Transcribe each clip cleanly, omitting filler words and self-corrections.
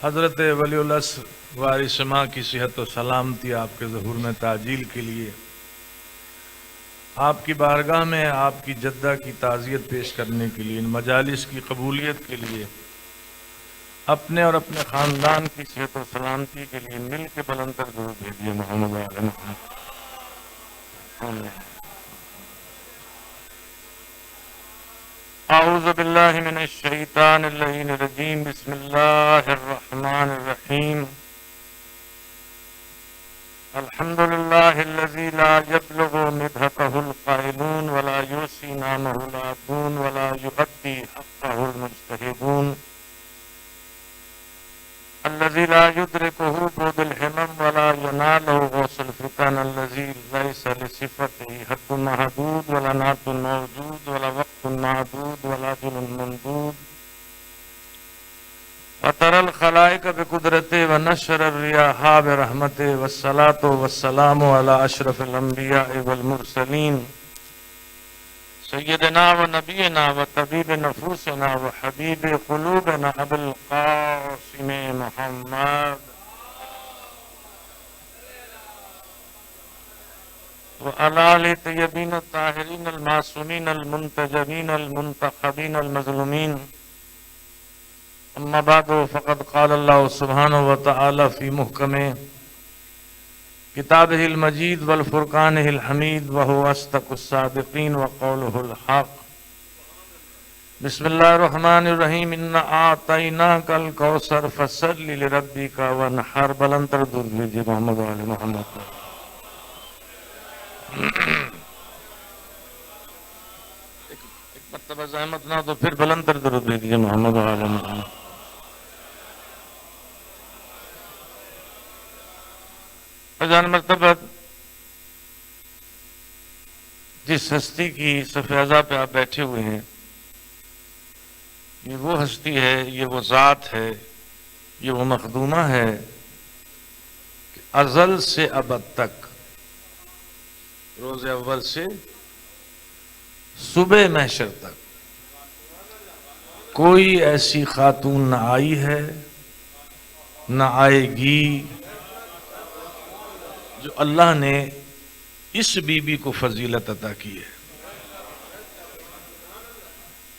حضرت ولی العصر وارث ماں کی صحت و سلامتی آپ کے ظہور میں تعجیل کے لیے آپ کی بارگاہ میں آپ کی جدہ کی تعزیت پیش کرنے کے لیے، ان مجالس کی قبولیت کے لیے، اپنے اور اپنے خاندان کی صحت و سلامتی کے لیے مل کے بلند تر درود بھیجیے محمد علیہ محمد۔ اعوذ باللہ من الشیطان اللعین الرجیم، بسم اللہ الرحمن الرحیم۔ الحمد للہ الذی لا یبلغ مدحتہ القائلون ولا یوسی نامہ العابدون ولا یؤدی حقہ المجتہدون، الذي لا يدركه بعد الهمم ولا يناله غوث الفتن، الذي ليس لصفته حد محدود ولا نعت موجود ولا وقت معدود ولا أجل ممدود، وترى الخلائق بقدرته ونشر الرياح برحمته، والصلاة والسلام على أشرف الأنبياء والمرسلين سیدنا و نبینا و طبیب نفوسنا و حبیب قلوبنا ابو القاسم محمد و آل طیبین الطاہرین المعصومین المنتجبین المنتخبین المظلومین، اما بعد فقد قال اللہ سبحانہ و تعالی فی محکم کتابہ المجید والفرقانہ الحمید وہو اصدق الصادقین وقولہ الحق۔ بسم اللہ الرحمن الرحیم، انا اعطیناک الکوثر فصل لربک وانحر۔ بلند تر درود بھیجیے محمد علیہ محمد۔ ایک مرتبہ زحمت نہ تو پھر بلند تر درود بھیجیے محمد علیہ محمد۔ جان مرتبہ جس ہستی کی صفحہ پہ آپ بیٹھے ہوئے ہیں، یہ وہ ہستی ہے، یہ وہ ذات ہے، یہ وہ مخدومہ ہے کہ ازل سے ابد تک، روز اول سے صبح محشر تک کوئی ایسی خاتون نہ آئی ہے نہ آئے گی جو اللہ نے اس بی بی کو فضیلت عطا کی ہے۔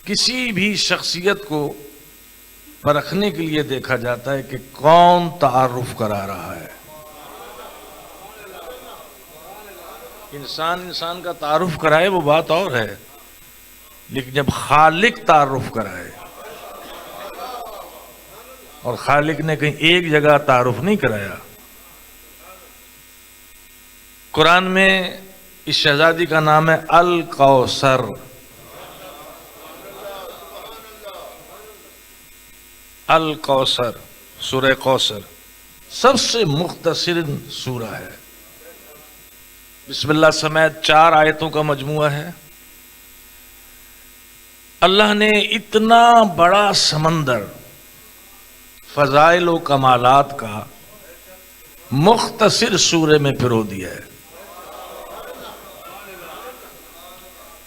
کسی بھی شخصیت کو پرکھنے کے لیے دیکھا جاتا ہے کہ کون تعارف کرا رہا ہے۔ انسان کا تعارف کرائے وہ بات اور ہے، لیکن جب خالق تعارف کرائے، اور خالق نے کہیں ایک جگہ تعارف نہیں کرایا۔ قرآن میں اس شہزادی کا نام ہے الکوثر۔ الکوثر، سورہ کوثر سب سے مختصر سورہ ہے۔ بسم اللہ سمیت 4 آیتوں کا مجموعہ ہے۔ اللہ نے اتنا بڑا سمندر فضائل و کمالات کا مختصر سورے میں پرو دیا ہے۔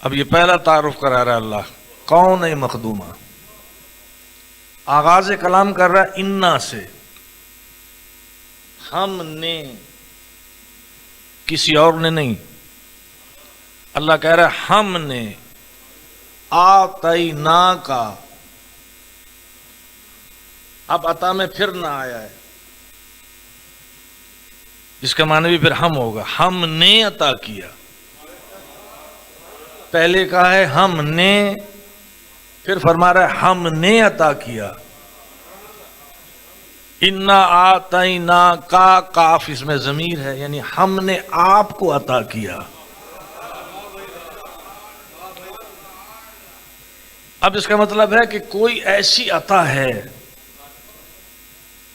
اب یہ پہلا تعارف کرا رہا ہے اللہ، کون ہے مخدومہ؟ آغاز کلام کر رہا ہے انا سے، ہم نے، کسی اور نے نہیں۔ اللہ کہہ رہا ہے ہم نے، آتینا کا، اب عطا میں پھر نہ آیا ہے، اس کا معنی بھی پھر ہم ہوگا، ہم نے عطا کیا۔ پہلے کہا ہے ہم نے، پھر فرما رہا ہے ہم نے عطا کیا۔ انا آتینا کا، کاف اس میں ضمیر ہے، یعنی ہم نے آپ کو عطا کیا۔ اب اس کا مطلب ہے کہ کوئی ایسی عطا ہے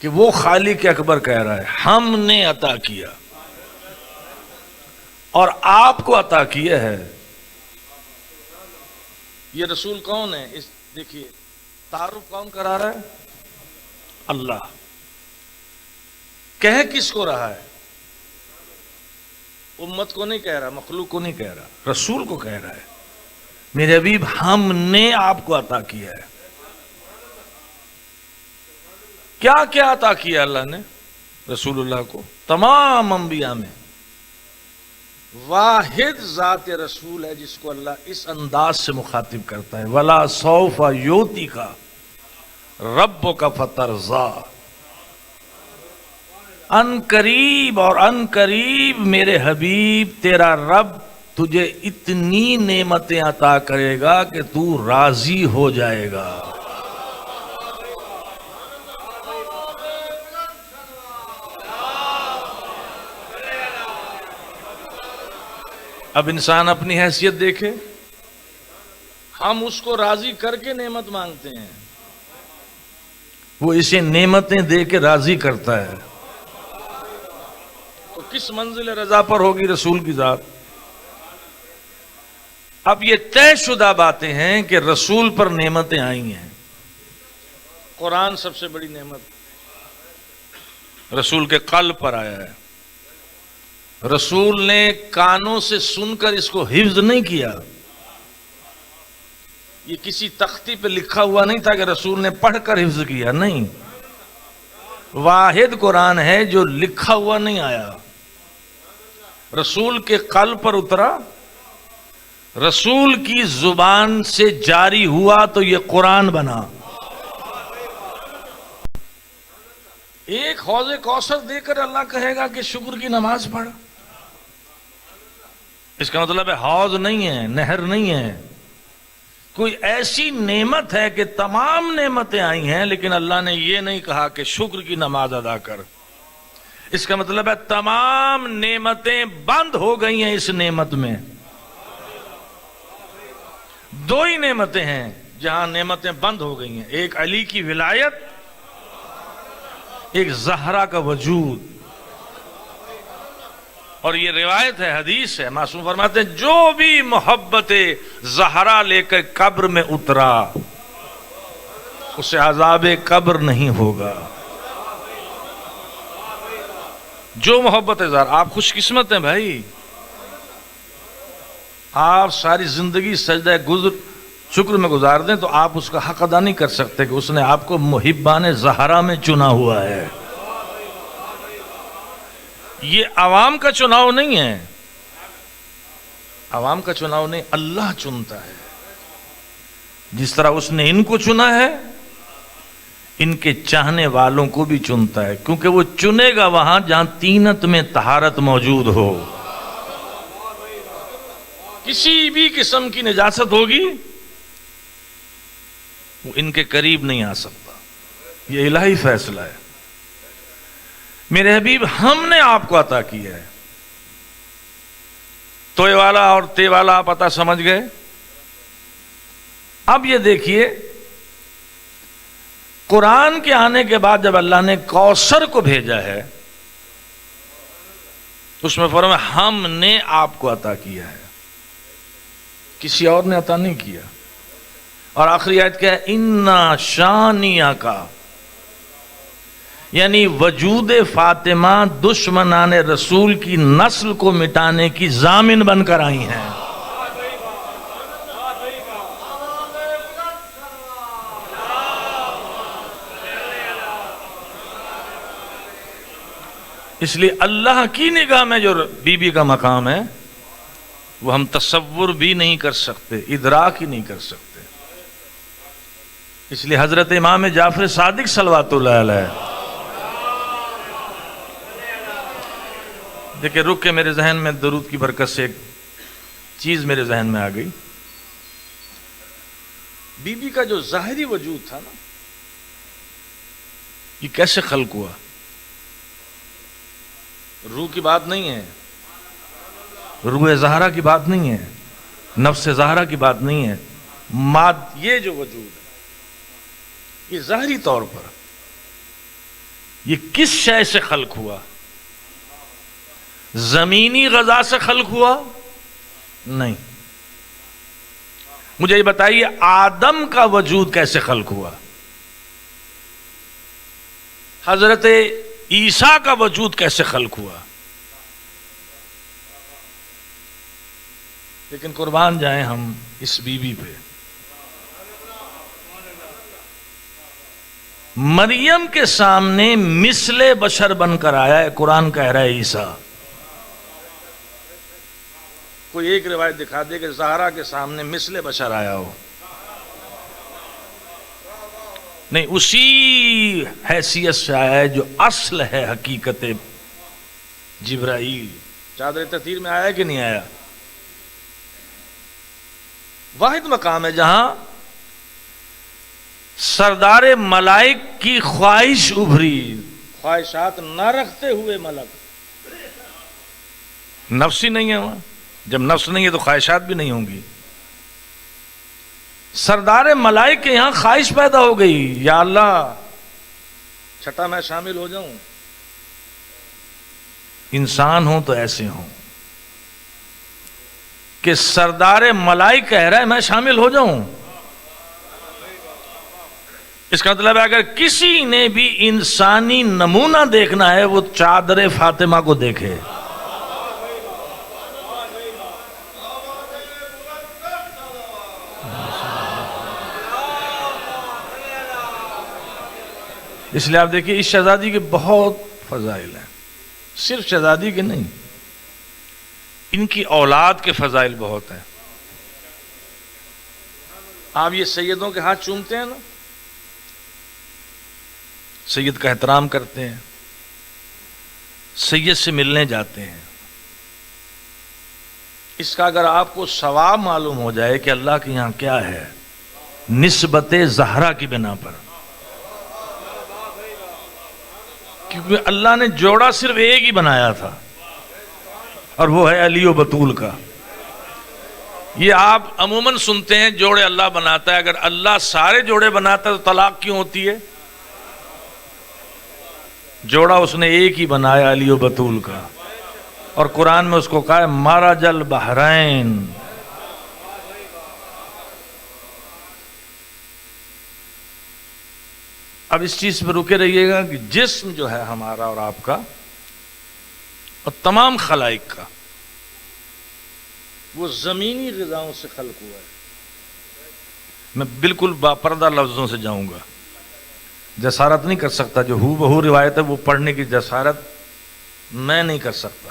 کہ وہ خالق اکبر کہہ رہا ہے ہم نے عطا کیا اور آپ کو عطا کیا ہے۔ یہ رسول کون ہے؟ اس دیکھیے تعارف کون کرا رہا ہے؟ اللہ۔ کہہ کس کو رہا ہے؟ امت کو نہیں کہہ رہا، مخلوق کو نہیں کہہ رہا، رسول کو کہہ رہا ہے میرے حبیب ہم نے آپ کو عطا کیا ہے۔ کیا کیا عطا کیا اللہ نے رسول اللہ کو؟ تمام انبیاء میں واحد ذات رسول ہے جس کو اللہ اس انداز سے مخاطب کرتا ہے، وَلَا سَوْفَ يُؤْتِكَ رَبُّكَ فَتَرْضَىٰ، ان قریب اور ان قریب میرے حبیب تیرا رب تجھے اتنی نعمتیں عطا کرے گا کہ تو راضی ہو جائے گا۔ اب انسان اپنی حیثیت دیکھے، ہم اس کو راضی کر کے نعمت مانگتے ہیں، وہ اسے نعمتیں دے کے راضی کرتا ہے، تو کس منزل رضا پر ہوگی رسول کی ذات؟ اب یہ طے شدہ باتیں ہیں کہ رسول پر نعمتیں آئی ہیں۔ قرآن سب سے بڑی نعمت رسول کے قلب پر آیا ہے۔ رسول نے کانوں سے سن کر اس کو حفظ نہیں کیا، یہ کسی تختی پہ لکھا ہوا نہیں تھا کہ رسول نے پڑھ کر حفظ کیا، نہیں، واحد قرآن ہے جو لکھا ہوا نہیں آیا، رسول کے قلب پر اترا، رسول کی زبان سے جاری ہوا تو یہ قرآن بنا۔ ایک حوض کوثر دے کر اللہ کہے گا کہ شکر کی نماز پڑھ، اس کا مطلب ہے حوض نہیں ہے، نہر نہیں ہے، کوئی ایسی نعمت ہے کہ تمام نعمتیں آئی ہیں لیکن اللہ نے یہ نہیں کہا کہ شکر کی نماز ادا کر، اس کا مطلب ہے تمام نعمتیں بند ہو گئی ہیں۔ اس نعمت میں دو ہی نعمتیں ہیں جہاں نعمتیں بند ہو گئی ہیں، ایک علی کی ولایت، ایک زہرا کا وجود۔ اور یہ روایت ہے، حدیث ہے، معصوم فرماتے ہیں جو بھی محبت زہرا لے کر قبر میں اترا اسے عذاب قبر نہیں ہوگا۔ جو محبت زہرا، آپ خوش قسمت ہیں بھائی، آپ ساری زندگی سجدہ شکر میں گزار دیں تو آپ اس کا حق ادا نہیں کر سکتے کہ اس نے آپ کو محبان زہرا میں چنا ہوا ہے۔ یہ عوام کا چناؤ نہیں ہے، عوام کا چناؤ نہیں، اللہ چنتا ہے۔ جس طرح اس نے ان کو چنا ہے، ان کے چاہنے والوں کو بھی چنتا ہے، کیونکہ وہ چنے گا وہاں جہاں طینت میں طہارت موجود ہو، کسی بھی قسم کی نجاست ہوگی وہ ان کے قریب نہیں آ سکتا۔ یہ الہی فیصلہ ہے۔ میرے حبیب ہم نے آپ کو عطا کیا ہے، توئے والا اور تے والا آپ عطا سمجھ گئے۔ اب یہ دیکھیے، قرآن کے آنے کے بعد جب اللہ نے کوثر کو بھیجا ہے اس میں فرمایا ہم نے آپ کو عطا کیا ہے، کسی اور نے عطا نہیں کیا۔ اور آخری آیت کیا ہے؟ اِنَّا شَانِئَکَ، یعنی وجود فاطمہ دشمنان رسول کی نسل کو مٹانے کی ضامن بن کر آئی ہیں۔ اس لیے اللہ کی نگاہ میں جو بی بی کا مقام ہے وہ ہم تصور بھی نہیں کر سکتے، ادراک ہی نہیں کر سکتے۔ اس لیے حضرت امام جعفر صادق صلوات اللہ علیہ، دیکھیں رک کے میرے ذہن میں درود کی برکت سے ایک چیز میرے ذہن میں آ گئی۔ بی بی کا جو ظاہری وجود تھا نا، یہ کیسے خلق ہوا؟ روح کی بات نہیں ہے، روح زہرا کی بات نہیں ہے، نفس زہرا کی بات نہیں ہے، یہ جو وجود ہے یہ ظاہری طور پر یہ کس شے سے خلق ہوا؟ زمینی غذا سے خلق ہوا؟ نہیں۔ مجھے یہ بتائیے آدم کا وجود کیسے خلق ہوا؟ حضرت عیسیٰ کا وجود کیسے خلق ہوا؟ لیکن قربان جائیں ہم اس بی بی پہ، مریم کے سامنے مثل بشر بن کر آیا ہے. قرآن کہہ رہا ہے عیسیٰ. کوئی ایک روایت دکھا دے کہ زہرا کے سامنے مثل بشر آیا ہو. نہیں، اسی حیثیت سے آیا ہے جو اصل ہے حقیقت جبرائیل. چادر تطہیر میں آیا کہ نہیں آیا؟ واحد مقام ہے جہاں سردار ملائک کی خواہش ابھری. خواہشات نہ رکھتے ہوئے ملک. نفس ہی نہیں ہے وہاں. جب نفس نہیں ہے تو خواہشات بھی نہیں ہوں گی. سردار ملائک کے یہاں خواہش پیدا ہو گئی، یا اللہ چھٹا میں شامل ہو جاؤں. انسان ہوں تو ایسے ہوں کہ سردار ملائک کہہ رہا ہے میں شامل ہو جاؤں. اس کا مطلب ہے اگر کسی نے بھی انسانی نمونہ دیکھنا ہے وہ چادر فاطمہ کو دیکھے. اس لیے آپ دیکھیے اس شہزادی کے بہت فضائل ہیں. صرف شہزادی کے نہیں، ان کی اولاد کے فضائل بہت ہیں. آپ یہ سیدوں کے ہاتھ چومتے ہیں نا، سید کا احترام کرتے ہیں، سید سے ملنے جاتے ہیں. اس کا اگر آپ کو ثواب معلوم ہو جائے کہ اللہ کے یہاں کیا ہے، نسبت زہرا کی بنا پر، کیونکہ اللہ نے جوڑا صرف ایک ہی بنایا تھا اور وہ ہے علی و بطول کا. یہ آپ عموماً سنتے ہیں جوڑے اللہ بناتا ہے. اگر اللہ سارے جوڑے بناتا ہے تو طلاق کیوں ہوتی ہے؟ جوڑا اس نے ایک ہی بنایا علی و بطول کا. اور قرآن میں اس کو کہا ہے مرج البحرین. اب اس چیز پہ رکے رہیے گا کہ جسم جو ہے ہمارا اور آپ کا اور تمام خلائق کا، وہ زمینی غذاؤں سے خلق ہوا ہے. میں بالکل باپردہ لفظوں سے جاؤں گا، جسارت نہیں کر سکتا. جو ہو بہو روایت ہے وہ پڑھنے کی جسارت میں نہیں کر سکتا.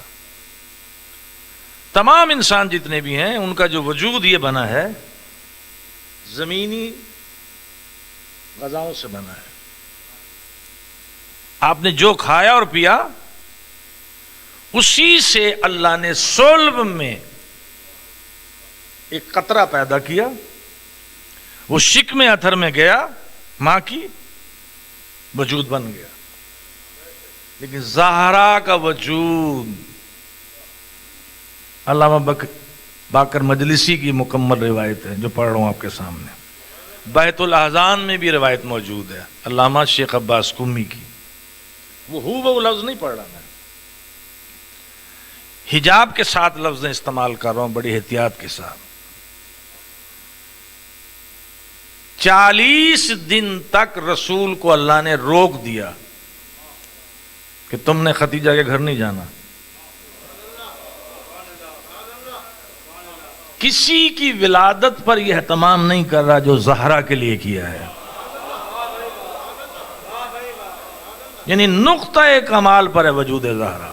تمام انسان جتنے بھی ہیں ان کا جو وجود یہ بنا ہے زمینی غذاؤں سے بنا ہے. آپ نے جو کھایا اور پیا اسی سے اللہ نے صلب میں ایک قطرہ پیدا کیا. وہ شکم اتھر میں گیا، ماں کی وجود بن گیا. لیکن زہرا کا وجود، علامہ باقر مجلسی کی مکمل روایت ہے جو پڑھ رہا ہوں آپ کے سامنے. بیت الاحزان میں بھی روایت موجود ہے علامہ شیخ عباس قمی کی. وہ لفظ نہیں پڑھ رہا میں، حجاب کے ساتھ لفظیں استعمال کر رہا ہوں بڑی احتیاط کے ساتھ. 40 دن تک رسول کو اللہ نے روک دیا کہ تم نے ختیجہ کے گھر نہیں جانا. کسی کی ولادت پر یہ اہتمام نہیں کر رہا جو زہرا کے لیے کیا ہے. یعنی نقطہ کمال پر ہے وجود زہرا.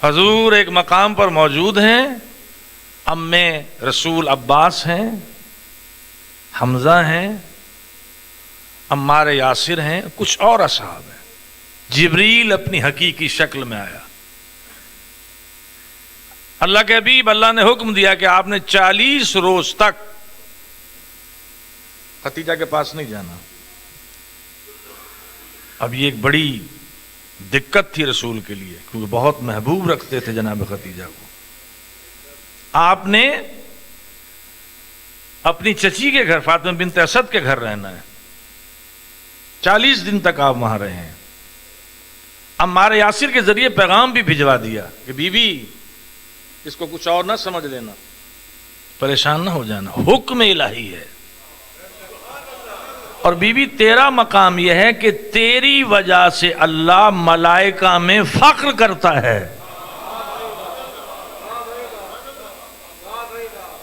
حضور ایک مقام پر موجود ہیں، امّے رسول عباس ہیں، حمزہ ہیں، عمار یاسر ہیں، کچھ اور اصحاب ہیں. جبریل اپنی حقیقی شکل میں آیا. اللہ کے حبیب، اللہ نے حکم دیا کہ آپ نے 40 روز تک ختیجہ کے پاس نہیں جانا. اب یہ ایک بڑی دقت تھی رسول کے لیے کیونکہ بہت محبوب رکھتے تھے جناب ختیجہ کو. آپ نے اپنی چچی کے گھر فاطمہ بنت اسد کے گھر رہنا ہے. 40 دن تک آپ وہاں رہے ہیں. عمار یاسر کے ذریعے پیغام بھی بھجوا دیا کہ بی بی اس کو کچھ اور نہ سمجھ لینا، پریشان نہ ہو جانا، حکم الہی ہے. اور بی بی تیرا مقام یہ ہے کہ تیری وجہ سے اللہ ملائکہ میں فخر کرتا ہے.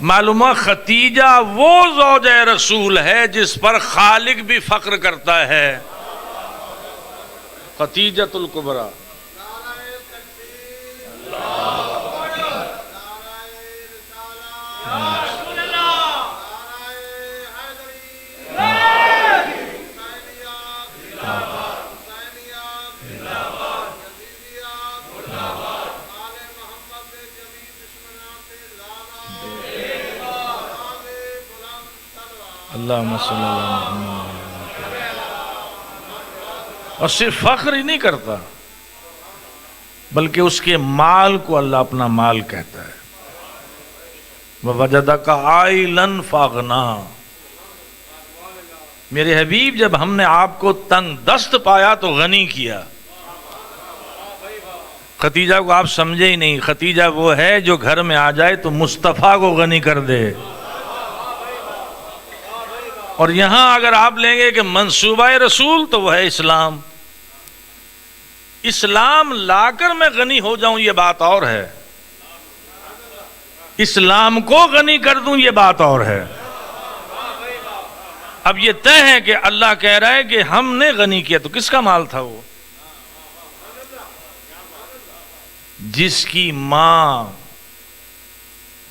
معلومہ ختیجہ وہ زوجہ رسول ہے جس پر خالق بھی فخر کرتا ہے، ختیجۃ الکبریٰ۔ اللہم صلی اللہ علیہ وسلم۔ اور صرف فخر ہی نہیں کرتا بلکہ اس کے مال کو اللہ اپنا مال کہتا ہے، وَوَجَدَكَ عَائِلًا فَأَغْنَىٰ۔ میرے حبیب جب ہم نے آپ کو تنگ دست پایا تو غنی کیا۔ ختیجہ کو آپ سمجھے ہی نہیں، ختیجہ وہ ہے جو گھر میں آ جائے تو مصطفیٰ کو غنی کر دے۔ اور یہاں اگر آپ لیں گے کہ منصوبہ رسول تو وہ ہے اسلام۔ اسلام لا کر میں غنی ہو جاؤں یہ بات اور ہے، اسلام کو غنی کر دوں یہ بات اور ہے۔ اب یہ طے ہے کہ اللہ کہہ رہا ہے کہ ہم نے غنی کیا، تو کس کا مال تھا وہ؟ جس کی ماں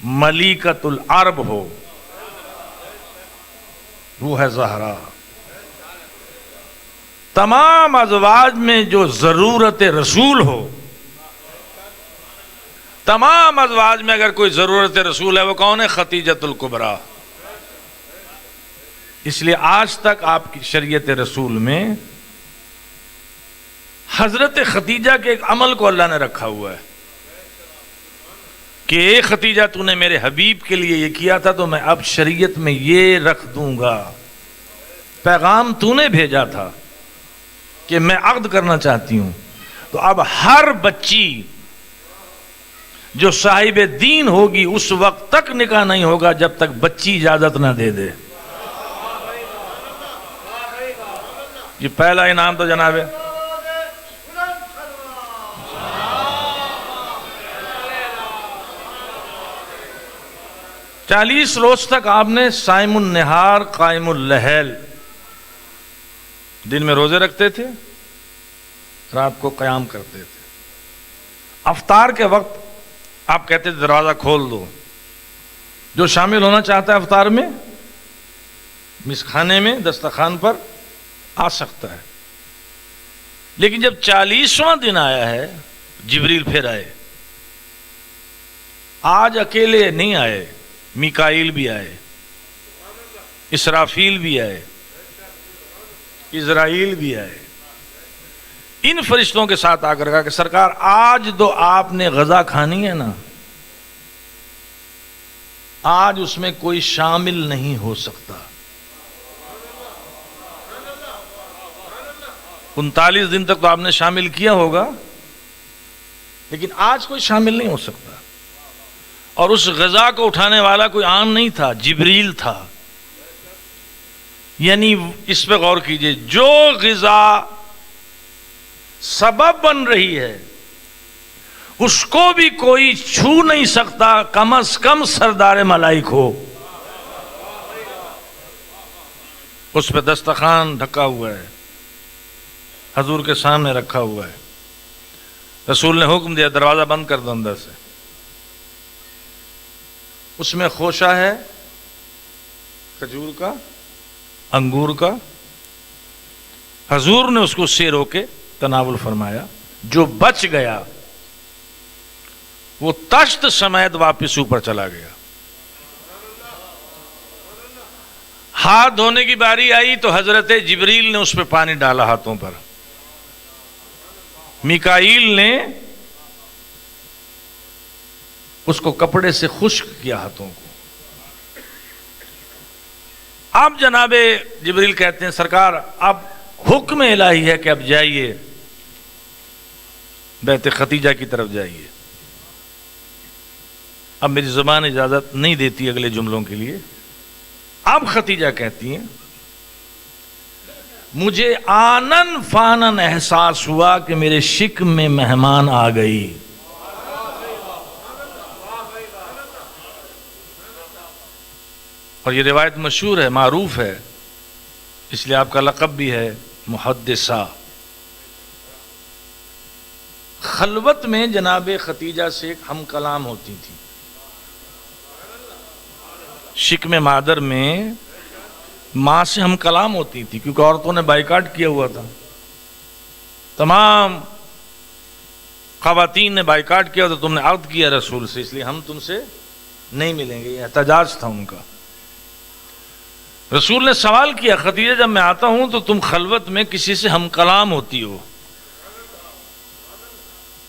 ملیکۃ العرب ہو، روح زہرا۔ تمام ازواج میں جو ضرورت رسول ہو، تمام ازواج میں اگر کوئی ضرورت رسول ہے وہ کون ہے؟ ختیجۃ الکبریٰ۔ اس لیے آج تک آپ کی شریعت رسول میں حضرت ختیجہ کے ایک عمل کو اللہ نے رکھا ہوا ہے کہ اے ختیجہ تو نے میرے حبیب کے لیے یہ کیا تھا تو میں اب شریعت میں یہ رکھ دوں گا۔ پیغام تو نے بھیجا تھا کہ میں عقد کرنا چاہتی ہوں، تو اب ہر بچی جو صاحب دین ہوگی اس وقت تک نکاح نہیں ہوگا جب تک بچی اجازت نہ دے دے۔ یہ پہلا انعام تو جناب ہے۔ چالیس روز تک آپ نے صائم النہار قائم اللیل، دن میں روزے رکھتے تھے، رات کو قیام کرتے تھے۔ افطار کے وقت آپ کہتے تھے دروازہ کھول دو، جو شامل ہونا چاہتا ہے افطار میں مس کھانے میں دسترخوان پر آ سکتا ہے۔ لیکن جب 40واں دن آیا ہے جبریل پھر آئے، آج اکیلے نہیں آئے، میکائیل بھی آئے، اسرافیل بھی آئے، اسرائیل بھی آئے۔ ان فرشتوں کے ساتھ آ کر کہا کہ سرکار آج تو آپ نے غذا کھانی ہے نا، آج اس میں کوئی شامل نہیں ہو سکتا۔ 39 دن تک تو آپ نے شامل کیا ہوگا، لیکن آج کوئی شامل نہیں ہو سکتا۔ اور اس غذا کو اٹھانے والا کوئی عام نہیں تھا، جبریل تھا۔ یعنی اس پہ غور کیجئے، جو غذا سبب بن رہی ہے اس کو بھی کوئی چھو نہیں سکتا، کم از کم سردار ملائک ہو۔ اس پہ دسترخوان ڈھکا ہوا ہے، حضور کے سامنے رکھا ہوا ہے۔ رسول نے حکم دیا دروازہ بند کر دو اندر سے۔ اس میں خوشہ ہے کھجور کا، انگور کا۔ حضور نے اس کو سے روکے تناول فرمایا، جو بچ گیا وہ تشت سمیت واپس اوپر چلا گیا۔ ہاتھ دھونے کی باری آئی تو حضرت جبریل نے اس پہ پانی ڈالا ہاتھوں پر، میکائیل نے اس کو کپڑے سے خشک کیا ہاتھوں کو۔ اب جناب جبریل کہتے ہیں سرکار اب حکم الہی ہے کہ اب جائیے بیت ختیجہ کی طرف جائیے۔ اب میری زبان اجازت نہیں دیتی اگلے جملوں کے لیے۔ اب ختیجہ کہتی ہیں مجھے آنن فانن احساس ہوا کہ میرے شکم میں مہمان آ گئی۔ اور یہ روایت مشہور ہے، معروف ہے، اس لیے آپ کا لقب بھی ہے محدثہ۔ خلوت میں جناب ختیجہ سے ایک ہم کلام ہوتی تھی، شکم مادر میں ماں سے ہم کلام ہوتی تھی، کیونکہ عورتوں نے بائیکاٹ کیا ہوا تھا، تمام خواتین نے بائیکاٹ کیا، تو تم نے عہد کیا رسول سے، اس لیے ہم تم سے نہیں ملیں گے، یہ احتجاج تھا ان کا۔ رسول نے سوال کیا، ختیجہ جب میں آتا ہوں تو تم خلوت میں کسی سے ہم کلام ہوتی ہو؟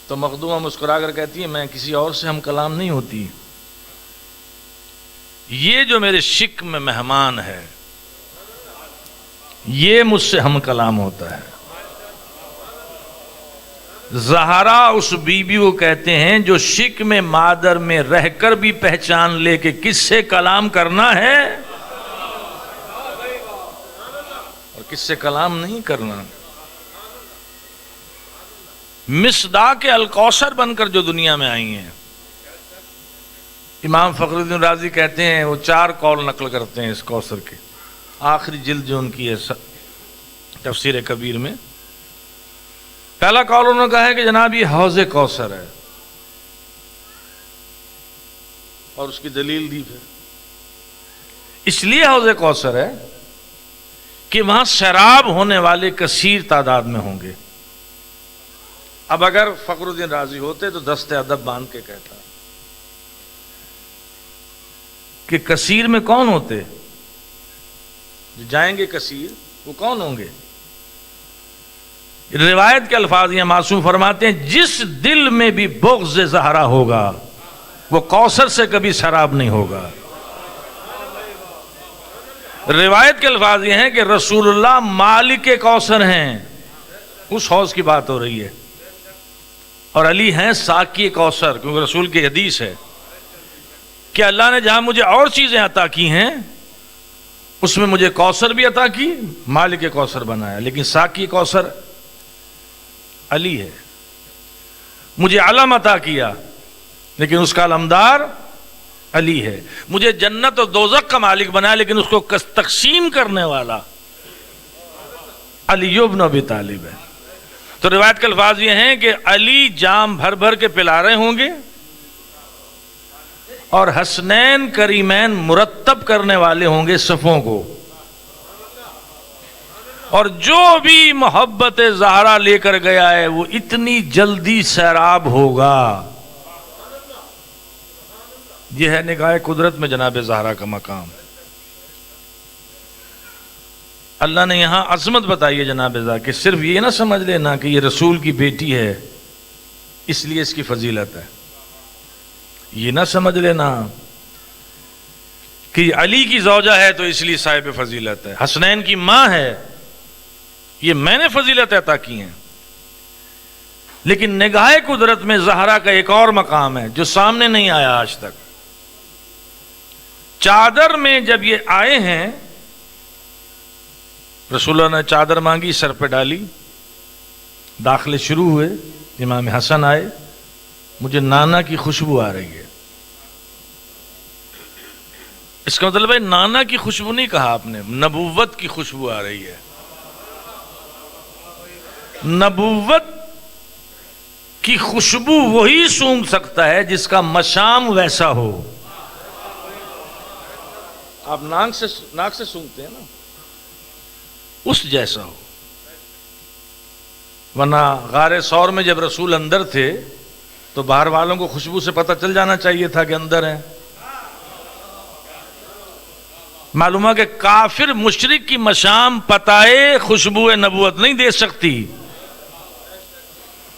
تو مخدومہ مسکرا کر کہتی ہے میں کسی اور سے ہم کلام نہیں ہوتی، یہ جو میرے شک میں مہمان ہے یہ مجھ سے ہم کلام ہوتا ہے۔ زہرا اس بیوی کو کہتے ہیں جو شک میں مادر میں رہ کر بھی پہچان لے کہ کس سے کلام کرنا ہے اور کس سے کلام نہیں کرنا۔ مصداق الکوثر بن کر جو دنیا میں آئی ہیں، امام فخر الدین رازی کہتے ہیں، وہ 4 قول نقل کرتے ہیں اس کوثر کے، آخری جلد جو ان کی ہے تفسیر کبیر میں۔ پہلا قول انہوں نے کہا ہے کہ جناب یہ حوض کوثر ہے، اور اس کی دلیل دی ہے، اس لیے حوض کوثر ہے کہ وہاں سیراب ہونے والے کثیر تعداد میں ہوں گے۔ اب اگر فخر الدین رازی ہوتے تو دست ادب باندھ کے کہتا کہ کثیر میں کون ہوتے، جو جائیں گے کثیر وہ کون ہوں گے؟ روایت کے الفاظ یہ معصوم فرماتے ہیں جس دل میں بھی بغض زہرا ہوگا وہ کوثر سے کبھی سراب نہیں ہوگا۔ روایت کے الفاظ یہ ہیں کہ رسول اللہ مالک کوثر ہیں، اس حوض کی بات ہو رہی ہے، اور علی ہیں ساقی کوثر، کیونکہ رسول کی حدیث ہے کہ اللہ نے جہاں مجھے اور چیزیں عطا کی ہیں اس میں مجھے کوثر بھی عطا کی، مالک کوثر بنایا، لیکن ساقی کوثر علی ہے۔ مجھے علم عطا کیا لیکن اس کا علمدار علی ہے۔ مجھے جنت اور دوزخ کا مالک بنایا لیکن اس کو تقسیم کرنے والا علی بن ابی طالب ہے۔ تو روایت کے الفاظ یہ ہیں کہ علی جام بھر بھر کے پلا رہے ہوں گے اور حسنین کریمین مرتب کرنے والے ہوں گے صفوں کو، اور جو بھی محبت زہرا لے کر گیا ہے وہ اتنی جلدی سیراب ہوگا۔ یہ ہے نگاہ قدرت میں جناب زہرا کا مقام۔ اللہ نے یہاں عظمت بتائی ہے جناب زہرا کہ صرف یہ نہ سمجھ لینا کہ یہ رسول کی بیٹی ہے اس لیے اس کی فضیلت ہے، یہ نہ سمجھ لینا کہ علی کی زوجہ ہے تو اس لیے صاحب فضیلت ہے، حسنین کی ماں ہے یہ میں نے فضیلت عطا کی ہیں۔ لیکن نگاہ قدرت میں زہرا کا ایک اور مقام ہے جو سامنے نہیں آیا آج تک۔ چادر میں جب یہ آئے ہیں، رسول اللہ نے چادر مانگی، سر پہ ڈالی، داخلے شروع ہوئے، امام حسن آئے، مجھے نانا کی خوشبو آ رہی ہے۔ اس کا مطلب ہے نانا کی خوشبو نہیں کہا آپ نے، نبوت کی خوشبو آ رہی ہے۔ نبوت کی خوشبو وہی سونگھ سکتا ہے جس کا مشام ویسا ہو۔ آپ ناک سے سونگھتے ہیں نا، اس جیسا ہو، ورنہ غار ثور میں جب رسول اندر تھے تو باہر والوں کو خوشبو سے پتہ چل جانا چاہیے تھا کہ اندر ہیں۔ معلوم ہے کہ کافر مشرک کی مشام پتائے خوشبو نبوت نہیں دے سکتی،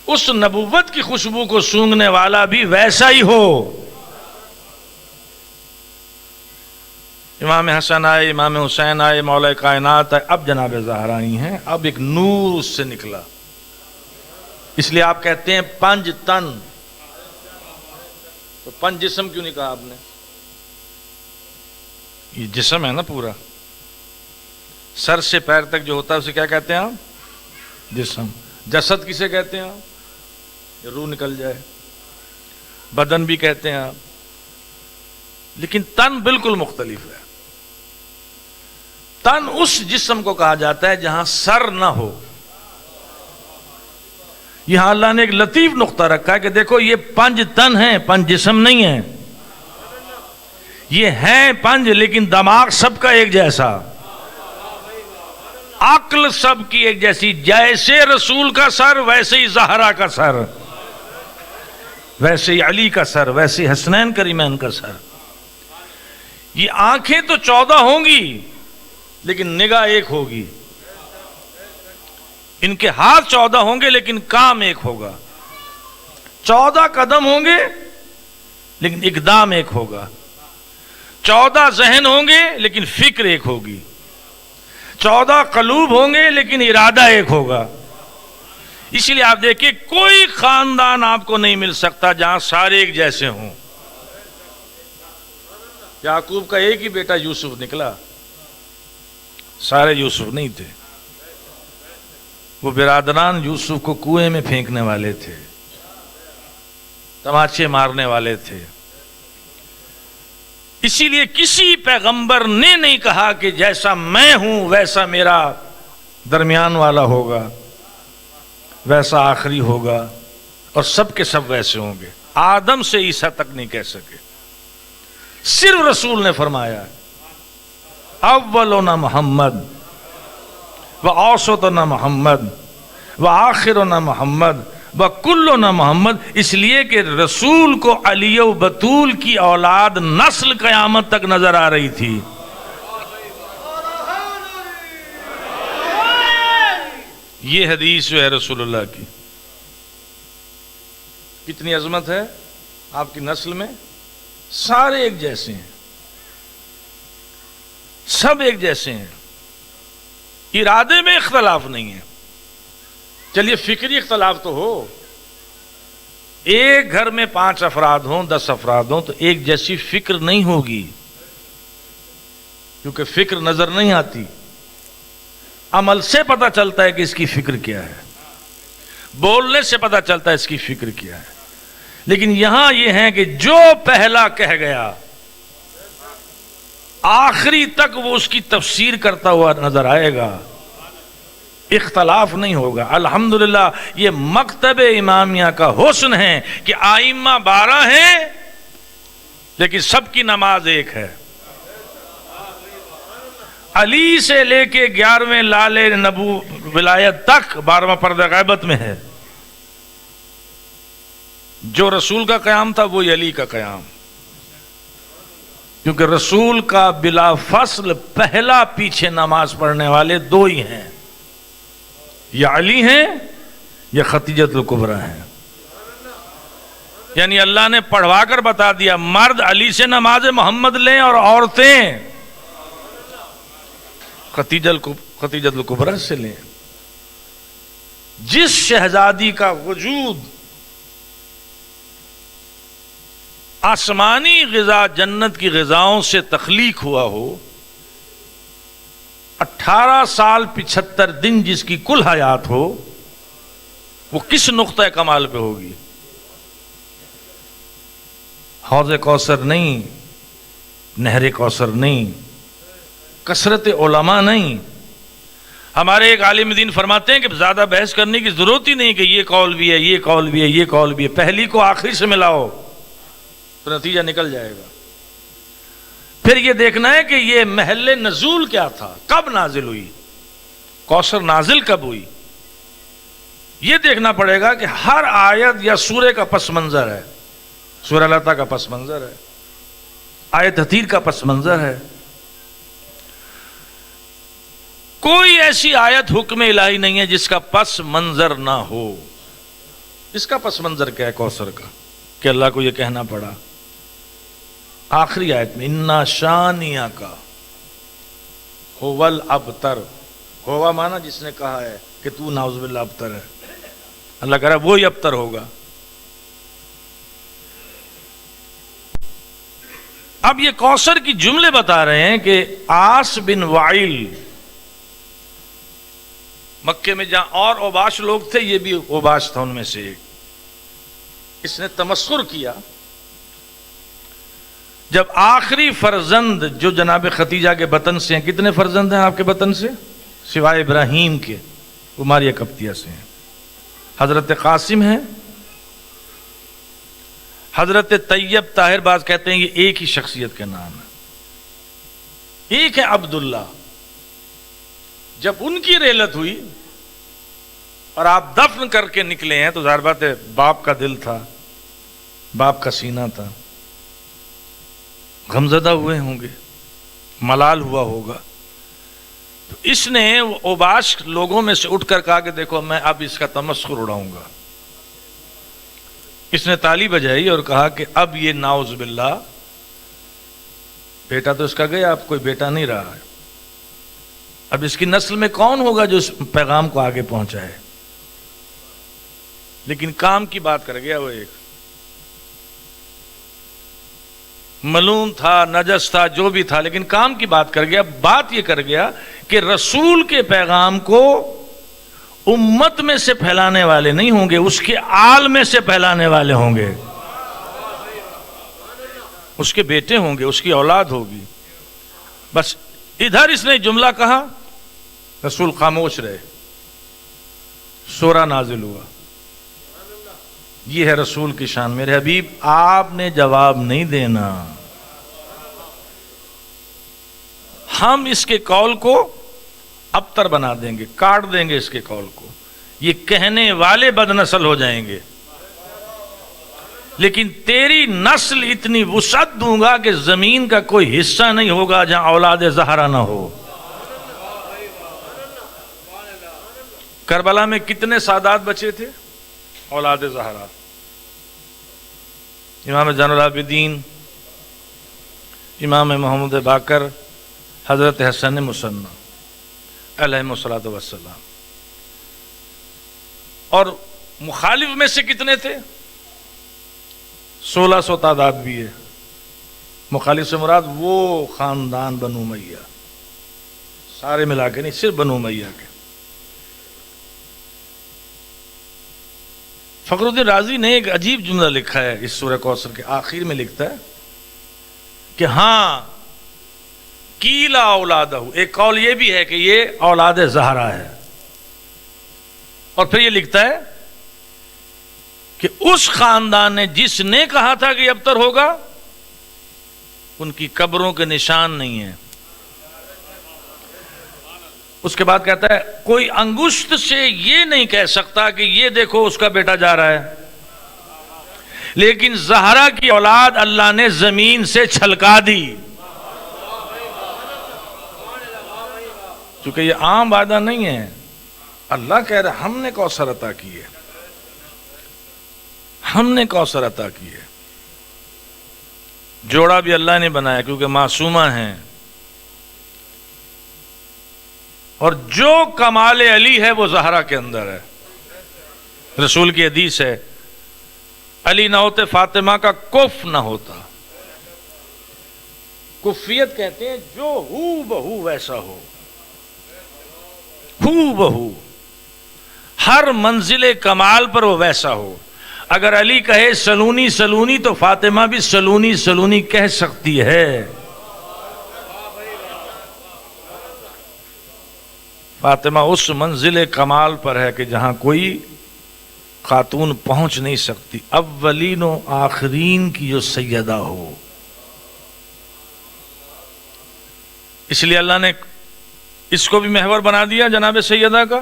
اس نبوت کی خوشبو کو سونگھنے والا بھی ویسا ہی ہو۔ امام حسن آئے، امام حسین آئے، مولا کائنات آئے، اب جناب زہرا آئی ہیں، اب ایک نور اس سے نکلا، اس لیے آپ کہتے ہیں پنج تن۔ تو پنج جسم کیوں نہیں کہا آپ نے؟ یہ جسم ہے نا پورا، سر سے پیر تک جو ہوتا ہے اسے کیا کہتے ہیں آپ؟ جسم۔ جسد کسے کہتے ہیں آپ؟ روح نکل جائے، بدن بھی کہتے ہیں آپ، لیکن تن بالکل مختلف ہے۔ تن اس جسم کو کہا جاتا ہے جہاں سر نہ ہو. یہاں اللہ نے ایک لطیف نقطہ رکھا ہے کہ دیکھو یہ 5 تن ہیں، 5 جسم نہیں ہیں. یہ ہیں 5 لیکن دماغ سب کا ایک جیسا، عقل سب کی ایک جیسی. جیسے رسول کا سر ویسے ہی زہرا کا سر، ویسے ہی علی کا سر، ویسے ہی حسنین کریمین کا سر. یہ آنکھیں تو 14 ہوں گی لیکن نگاہ ایک ہوگی. ان کے ہاتھ 14 ہوں گے لیکن کام ایک ہوگا. 14 قدم ہوں گے لیکن اقدام ایک ہوگا. 14 ذہن ہوں گے لیکن فکر ایک ہوگی. 14 قلوب ہوں گے لیکن ارادہ ایک ہوگا. اسی لیے آپ دیکھیں کوئی خاندان آپ کو نہیں مل سکتا جہاں سارے ایک جیسے ہوں. یعقوب کا ایک ہی بیٹا یوسف نکلا، سارے یوسف نہیں تھے. وہ برادران یوسف کو کنویں میں پھینکنے والے تھے، تماچے مارنے والے تھے. اسی لیے کسی پیغمبر نے نہیں کہا کہ جیسا میں ہوں ویسا میرا درمیان والا ہوگا، ویسا آخری ہوگا، اور سب کے سب ویسے ہوں گے. آدم سے عیسیٰ تک نہیں کہہ سکے. صرف رسول نے فرمایا اولنا محمد وآوسطنا محمد وآخرنا محمد وکلنا محمد. اس لیے کہ رسول کو علی و بطول کی اولاد نسل قیامت تک نظر آ رہی تھی. یہ حدیث جو ہے رسول اللہ کی، کتنی عظمت ہے. آپ کی نسل میں سارے ایک جیسے ہیں، سب ایک جیسے ہیں. ارادے میں اختلاف نہیں ہے. چلیے فکری اختلاف تو ہو. ایک گھر میں 5 افراد ہوں، 10 افراد ہوں تو ایک جیسی فکر نہیں ہوگی، کیونکہ فکر نظر نہیں آتی. عمل سے پتہ چلتا ہے کہ اس کی فکر کیا ہے، بولنے سے پتہ چلتا ہے اس کی فکر کیا ہے. لیکن یہاں یہ ہے کہ جو پہلا کہہ گیا آخری تک وہ اس کی تفسیر کرتا ہوا نظر آئے گا، اختلاف نہیں ہوگا. الحمدللہ یہ مکتب امامیہ کا حسن ہے کہ آئمہ 12 ہیں لیکن سب کی نماز ایک ہے. علی سے لے کے 11ویں لال نبو ولایت تک 12واں پردہ غیبت میں ہے. جو رسول کا قیام تھا وہی علی کا قیام، کیونکہ رسول کا بلا فصل پہلا پیچھے نماز پڑھنے والے 2 ہی ہیں، یا علی ہیں یا ختیجۃ الکبریٰ ہیں. یعنی اللہ نے پڑھوا کر بتا دیا مرد علی سے نماز محمد لیں اور عورتیں ختیجۃ الکبریٰ سے لیں. جس شہزادی کا وجود آسمانی غذا جنت کی غذاؤں سے تخلیق ہوا ہو، 18 سال 75 دن جس کی کل حیات ہو، وہ کس نقطہ کمال پہ ہوگی؟ حوض کوثر نہیں، نہر کوثر نہیں، کثرت علماء نہیں. ہمارے ایک عالم دین فرماتے ہیں کہ زیادہ بحث کرنے کی ضرورت ہی نہیں کہ یہ قول بھی ہے، یہ قول بھی ہے، یہ قول بھی ہے. پہلی کو آخری سے ملاؤ تو نتیجہ نکل جائے گا. پھر یہ دیکھنا ہے کہ یہ محل نزول کیا تھا، کب نازل ہوئی، کوثر نازل کب ہوئی. یہ دیکھنا پڑے گا کہ ہر آیت یا سورہ کا پس منظر ہے، سورہ لتا کا پس منظر ہے، آیت حتیر کا پس منظر ہے. کوئی ایسی آیت حکم الہی نہیں ہے جس کا پس منظر نہ ہو. اس کا پس منظر کیا ہے کوثر کا کہ اللہ کو یہ کہنا پڑا آخری آیت میں انا شانیہ کا ہوول ابتر. ہوا مانا جس نے کہا ہے کہ تو نعوذ باللہ ابتر ہے، اللہ کہہ رہا ہے وہی ابتر ہوگا. اب یہ کوثر کی جملے بتا رہے ہیں کہ آس بن وائل مکے میں جہاں اور اوباش لوگ تھے، یہ بھی اوباش تھا ان میں سے ایک. اس نے تمسخر کیا جب آخری فرزند جو جناب ختیجہ کے بطن سے ہیں، کتنے فرزند ہیں آپ کے بطن سے سوائے ابراہیم کے؟ وہ ماریہ قبطیہ سے ہیں۔ حضرت قاسم ہیں، حضرت طیب طاہر، بعض کہتے ہیں یہ ایک ہی شخصیت کے نام ہے، ایک ہے عبداللہ۔ جب ان کی رحلت ہوئی اور آپ دفن کر کے نکلے ہیں تو ظاہر بات ہے باپ کا دل تھا، باپ کا سینہ تھا، غمزدہ ہوئے ہوں گے، ملال ہوا ہوگا۔ تو اس نے اوباش لوگوں میں سے اٹھ کر کہا کہ دیکھو میں اب اس کا تمسخر اڑاؤں گا۔ اس نے تالی بجائی اور کہا کہ اب یہ ناؤز باللہ، بیٹا تو اس کا گیا، اب کوئی بیٹا نہیں رہا ہے، اب اس کی نسل میں کون ہوگا جو اس پیغام کو آگے پہنچائے؟ لیکن کام کی بات کر گیا وہ، ایک ملون تھا، نجس تھا، جو بھی تھا، لیکن کام کی بات کر گیا۔ بات یہ کر گیا کہ رسول کے پیغام کو امت میں سے پھیلانے والے نہیں ہوں گے، اس کے آل میں سے پھیلانے والے ہوں گے، اس کے بیٹے ہوں گے، اس کی اولاد ہوگی۔ بس ادھر اس نے جملہ کہا، رسول خاموش رہے، سورہ نازل ہوا۔ یہ ہے رسول کی شان۔ میرے حبیب آپ نے جواب نہیں دینا، ہم اس کے قول کو ابتر بنا دیں گے، کاٹ دیں گے اس کے قول کو، یہ کہنے والے بد نسل ہو جائیں گے، لیکن تیری نسل اتنی وسعت دوں گا کہ زمین کا کوئی حصہ نہیں ہوگا جہاں اولاد زہرا نہ ہو۔ کربلا میں کتنے سادات بچے تھے اولاد زہرا؟ امام زین العابدین، امام محمد باقر، حضرت حسن مصنع علیہ الصلوۃ والسلام۔ اور مخالف میں سے کتنے تھے؟ 1600 تعداد بھی ہے۔ مخالف سے مراد وہ خاندان بنو امیہ، سارے ملا کے نہیں، صرف بنو امیہ کے۔ فخر الدین رازی نے ایک عجیب جملہ لکھا ہے اس سورہ کوثر کے آخر میں، لکھتا ہے کہ ہاں کیلا اولادہ، ایک قول یہ بھی ہے کہ یہ اولاد زہرا ہے، اور پھر یہ لکھتا ہے کہ اس خاندان نے جس نے کہا تھا کہ ابتر ہوگا، ان کی قبروں کے نشان نہیں ہیں۔ اس کے بعد کہتا ہے کوئی انگشت سے یہ نہیں کہہ سکتا کہ یہ دیکھو اس کا بیٹا جا رہا ہے، لیکن زہرا کی اولاد اللہ نے زمین سے چھلکا دی، چونکہ یہ عام وعدہ نہیں ہے۔ اللہ کہہ رہا ہم نے کوثر عطا کی ہے، ہم نے کوثر عطا کی ہے۔ جوڑا بھی اللہ نے بنایا کیونکہ معصومہ ہیں، اور جو کمال علی ہے وہ زہرا کے اندر ہے۔ رسول کی حدیث ہے علی نہ ہوتے فاطمہ کا کف نہ ہوتا۔ کفیت کہتے ہیں جو ہو بہو ویسا ہو، ہو بہو، ہر منزل کمال پر وہ ویسا ہو۔ اگر علی کہے سلونی سلونی تو فاطمہ بھی سلونی سلونی کہہ سکتی ہے۔ فاطمہ اس منزل کمال پر ہے کہ جہاں کوئی خاتون پہنچ نہیں سکتی، اولین و آخرین کی جو سیدہ ہو۔ اس لیے اللہ نے اس کو بھی محور بنا دیا جناب سیدہ کا،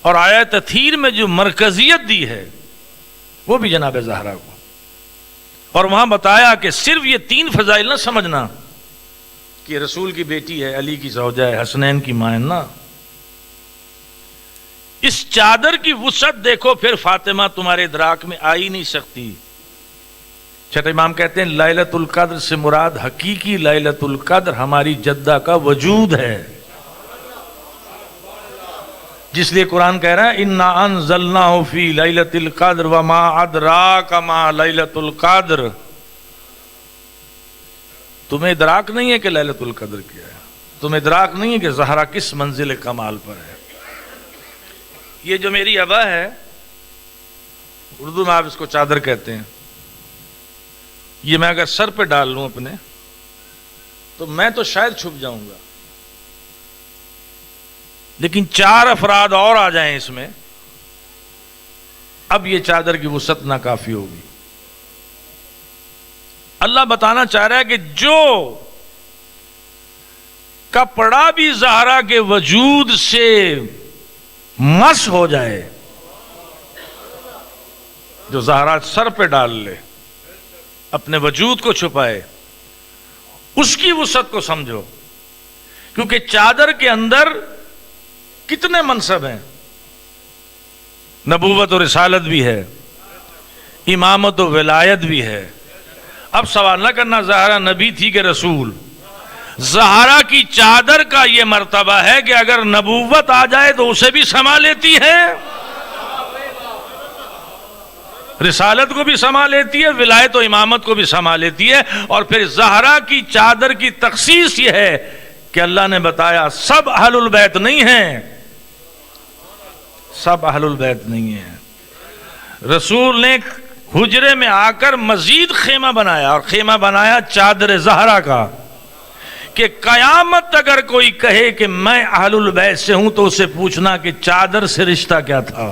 اور آیت تطہیر میں جو مرکزیت دی ہے وہ بھی جناب زہرا کو، اور وہاں بتایا کہ صرف یہ 3 فضائل نہ سمجھنا کہ رسول کی بیٹی ہے، علی کی زوجہ ہے، حسنین کی ماں، نہ، اس چادر کی وسعت دیکھو، پھر فاطمہ تمہارے ادراک میں آ ہی نہیں سکتی۔ چھٹے امام کہتے ہیں لیلۃ القدر سے مراد حقیقی لیلۃ القدر ہماری جدہ کا وجود ہے، جس لیے قرآن کہہ رہا ہے انا انزلناہ فی لیلۃ القدر وما ادراک ما لیلۃ القدر۔ تمہیں ادراک نہیں ہے کہ لیلۃ القدر کیا ہے، تمہیں ادراک نہیں ہے کہ زہرا کس منزل کمال پر ہے۔ یہ جو میری عبا ہے، اردو میں آپ اس کو چادر کہتے ہیں، یہ میں اگر سر پہ ڈال لوں اپنے تو میں تو شاید چھپ جاؤں گا، لیکن 4 افراد اور آ جائیں اس میں، اب یہ چادر کی وسعت ناکافی ہوگی۔ اللہ بتانا چاہ رہا ہے کہ جو کپڑا بھی زہرا کے وجود سے مس ہو جائے، جو زہرا سر پہ ڈال لے، اپنے وجود کو چھپائے، اس کی وسعت کو سمجھو، کیونکہ چادر کے اندر کتنے منصب ہیں، نبوت و رسالت بھی ہے، امامت و ولایت بھی ہے۔ اب سوال نہ کرنا زہرا نبی تھی کہ رسول، زہرا کی چادر کا یہ مرتبہ ہے کہ اگر نبوت آ جائے تو اسے بھی سما لیتی ہے، رسالت کو بھی سما لیتی ہے، ولایت و امامت کو بھی سما لیتی ہے۔ اور پھر زہرا کی چادر کی تخصیص یہ ہے کہ اللہ نے بتایا سب اہل البیت نہیں ہیں، سب اہل البیت نہیں ہیں۔ رسول نے حجرے میں آ کر مزید خیمہ بنایا، اور خیمہ بنایا چادر زہرا کا، کہ قیامت اگر کوئی کہے کہ میں اہل البیت سے ہوں تو اسے پوچھنا کہ چادر سے رشتہ کیا تھا۔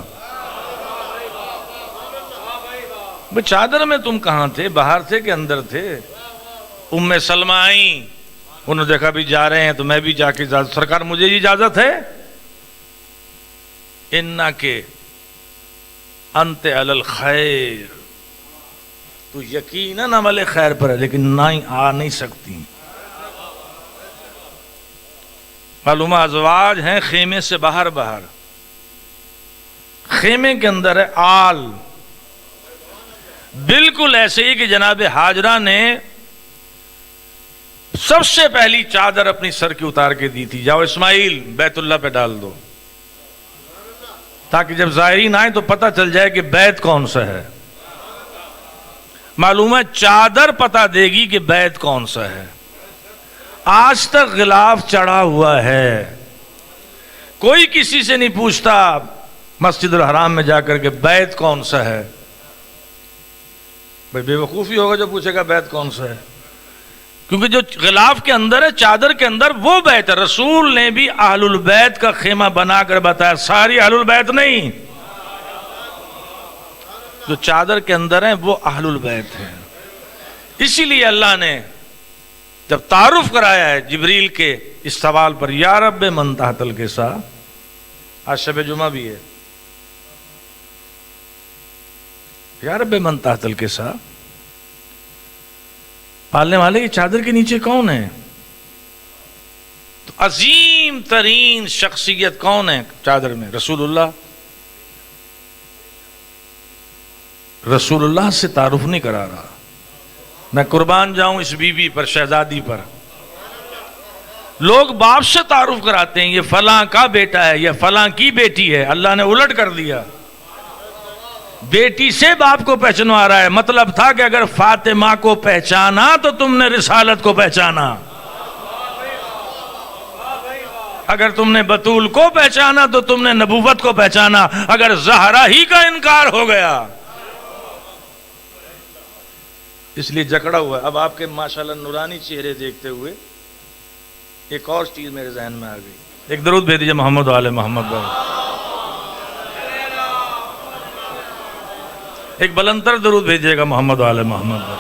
چادر میں تم کہاں تھے، باہر تھے کہ اندر تھے؟ ام سلمہ آئیں، انہوں نے دیکھا بھی جا رہے ہیں تو میں بھی جا کے سرکار مجھے اجازت ہے؟ انکے انت علی الخیر، تو یقیناً عمل خیر پر ہے لیکن نہ ہی آ نہیں سکتی۔ معلومہ ازواج ہیں خیمے سے باہر، خیمے کے اندر ہے آل، بالکل ایسے ہی کہ جناب ہاجرہ نے سب سے پہلی چادر اپنی سر کی اتار کے دی تھی، جاؤ اسماعیل بیت اللہ پہ ڈال دو، تاکہ جب زائرین آئیں تو پتہ چل جائے کہ بیت کون سا ہے۔ معلوم ہے چادر پتہ دے گی کہ بیت کون سا ہے۔ آج تک غلاف چڑھا ہوا ہے، کوئی کسی سے نہیں پوچھتا مسجد الحرام میں جا کر کہ بیت کون سا ہے۔ بھائی بے وقوفی ہوگا جو پوچھے گا بیت کون سا ہے، کیونکہ جو غلاف کے اندر ہے، چادر کے اندر، وہ بیت ہے۔ رسول نے بھی اہل البیت کا خیمہ بنا کر بتایا، ساری اہل البیت نہیں، جو چادر کے اندر ہیں وہ اہل البیت ہیں۔ اسی لیے اللہ نے جب تعارف کرایا ہے جبریل کے اس سوال پر، یا رب من تحت الکسا، آج شب جمعہ بھی ہے، یا رب من تحت الکسا، پالنے والے کی چادر کے نیچے کون ہے؟ تو عظیم ترین شخصیت کون ہے چادر میں؟ رسول اللہ۔ رسول اللہ سے تعارف نہیں کرا رہا۔ میں قربان جاؤں اس بی بی پر، شہزادی پر۔ لوگ باپ سے تعارف کراتے ہیں، یہ فلاں کا بیٹا ہے، یہ فلاں کی بیٹی ہے، اللہ نے الٹ کر دیا، بیٹی سے باپ کو پہچانوا رہا ہے۔ مطلب تھا کہ اگر فاطمہ کو پہچانا تو تم نے رسالت کو پہچانا، اگر تم نے بطول کو پہچانا تو تم نے نبوت کو پہچانا، اگر زہرا ہی کا انکار ہو گیا، اس لیے جکڑا ہوا ہے۔ اب آپ کے ماشاءاللہ نورانی چہرے دیکھتے ہوئے ایک اور چیز میرے ذہن میں آ گئی۔ ایک درود بھیج دیجیے محمد و آل محمد پر، ایک بلندر درود بھیجیے گا محمد و آل محمد پر۔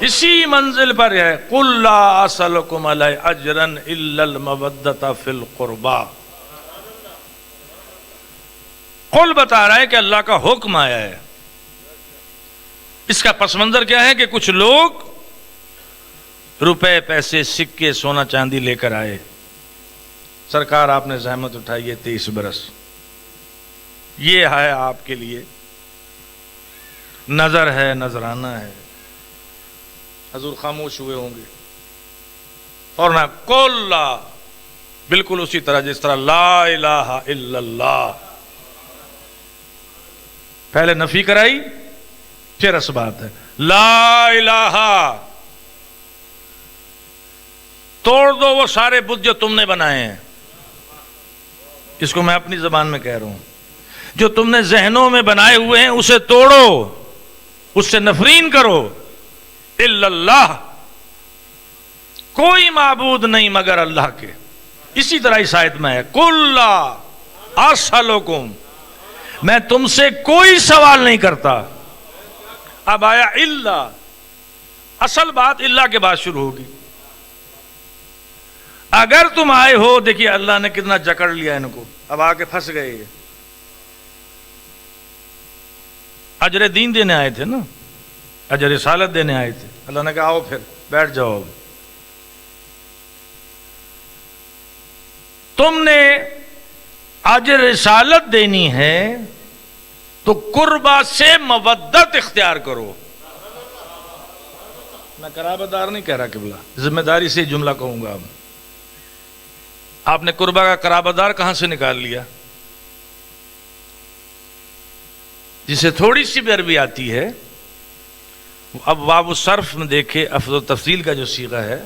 اسی منزل پر ہے، قُلْ لَا أَسْأَلُكُمْ عَلَيْهِ أَجْرًا إِلَّا الْمَوَدَّةَ فِي الْقُرْبَى۔ قل بتا رہا ہے کہ اللہ کا حکم آیا ہے۔ اس کا پس منظر کیا ہے کہ کچھ لوگ روپے، پیسے، سکے، سونا چاندی لے کر آئے، سرکار آپ نے زحمت اٹھائی ہے 23 برس، یہ ہے آپ کے لیے نظر ہے، نذرانہ ہے۔ حضور خاموش ہوئے ہوں گے، اور نہ قل لا، بالکل اسی طرح جس طرح لا الہ الا اللہ، پہلے نفی کرائی پھر اثبات ہے۔ لا الہ، توڑ دو وہ سارے بت جو تم نے بنائے ہیں، اس کو میں اپنی زبان میں کہہ رہا ہوں، جو تم نے ذہنوں میں بنائے ہوئے ہیں اسے توڑو، اس سے نفرین کرو. الا اللہ، کوئی معبود نہیں مگر اللہ کے. اسی طرح اس آیت میں ہے قل لا اسألکم، میں تم سے کوئی سوال نہیں کرتا. اب آیا الا، اصل بات اللہ کے بعد شروع ہوگی. اگر تم آئے ہو، دیکھیے اللہ نے کتنا جکڑ لیا ان کو، اب آ کے پھنس گئے. اجر دین دینے آئے تھے نا، اجر رسالت دینے آئے تھے. اللہ نے کہا آؤ پھر بیٹھ جاؤ. تم نے اجر رسالت دینی ہے تو قربا سے مودت اختیار کرو. میں قرابت دار نہیں کہہ رہا قبلہ، ذمہ داری سے جملہ کہوں گا. آپ نے قربا کا قرابت دار کہاں سے نکال لیا؟ جسے تھوڑی سی بھی عربی آتی ہے، اب باب الصرف میں دیکھے افضل و تفصیل کا جو صیغہ ہے،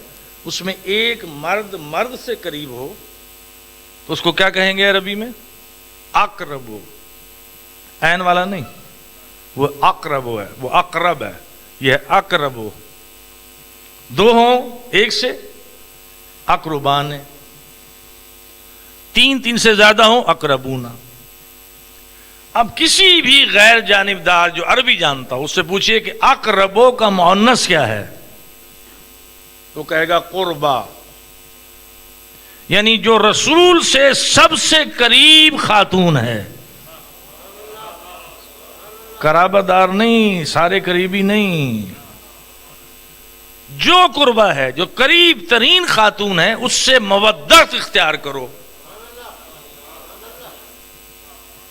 اس میں ایک مرد سے قریب ہو تو اس کو کیا کہیں گے عربی میں؟ اقربو. عین والا نہیں، وہ اقربو ہے، وہ اقرب ہے، یہ اقربو. دو ہوں ایک سے اقربان ہے، تین سے زیادہ ہوں اقربون. اب کسی بھی غیر جانبدار جو عربی جانتا ہو اس سے پوچھئے کہ اقربو کا مؤنث کیا ہے، تو کہے گا قربا. یعنی جو رسول سے سب سے قریب خاتون ہے، قرابت دار نہیں، سارے قریبی نہیں. جو قربا ہے، جو قریب ترین خاتون ہے، اس سے مودت اختیار کرو.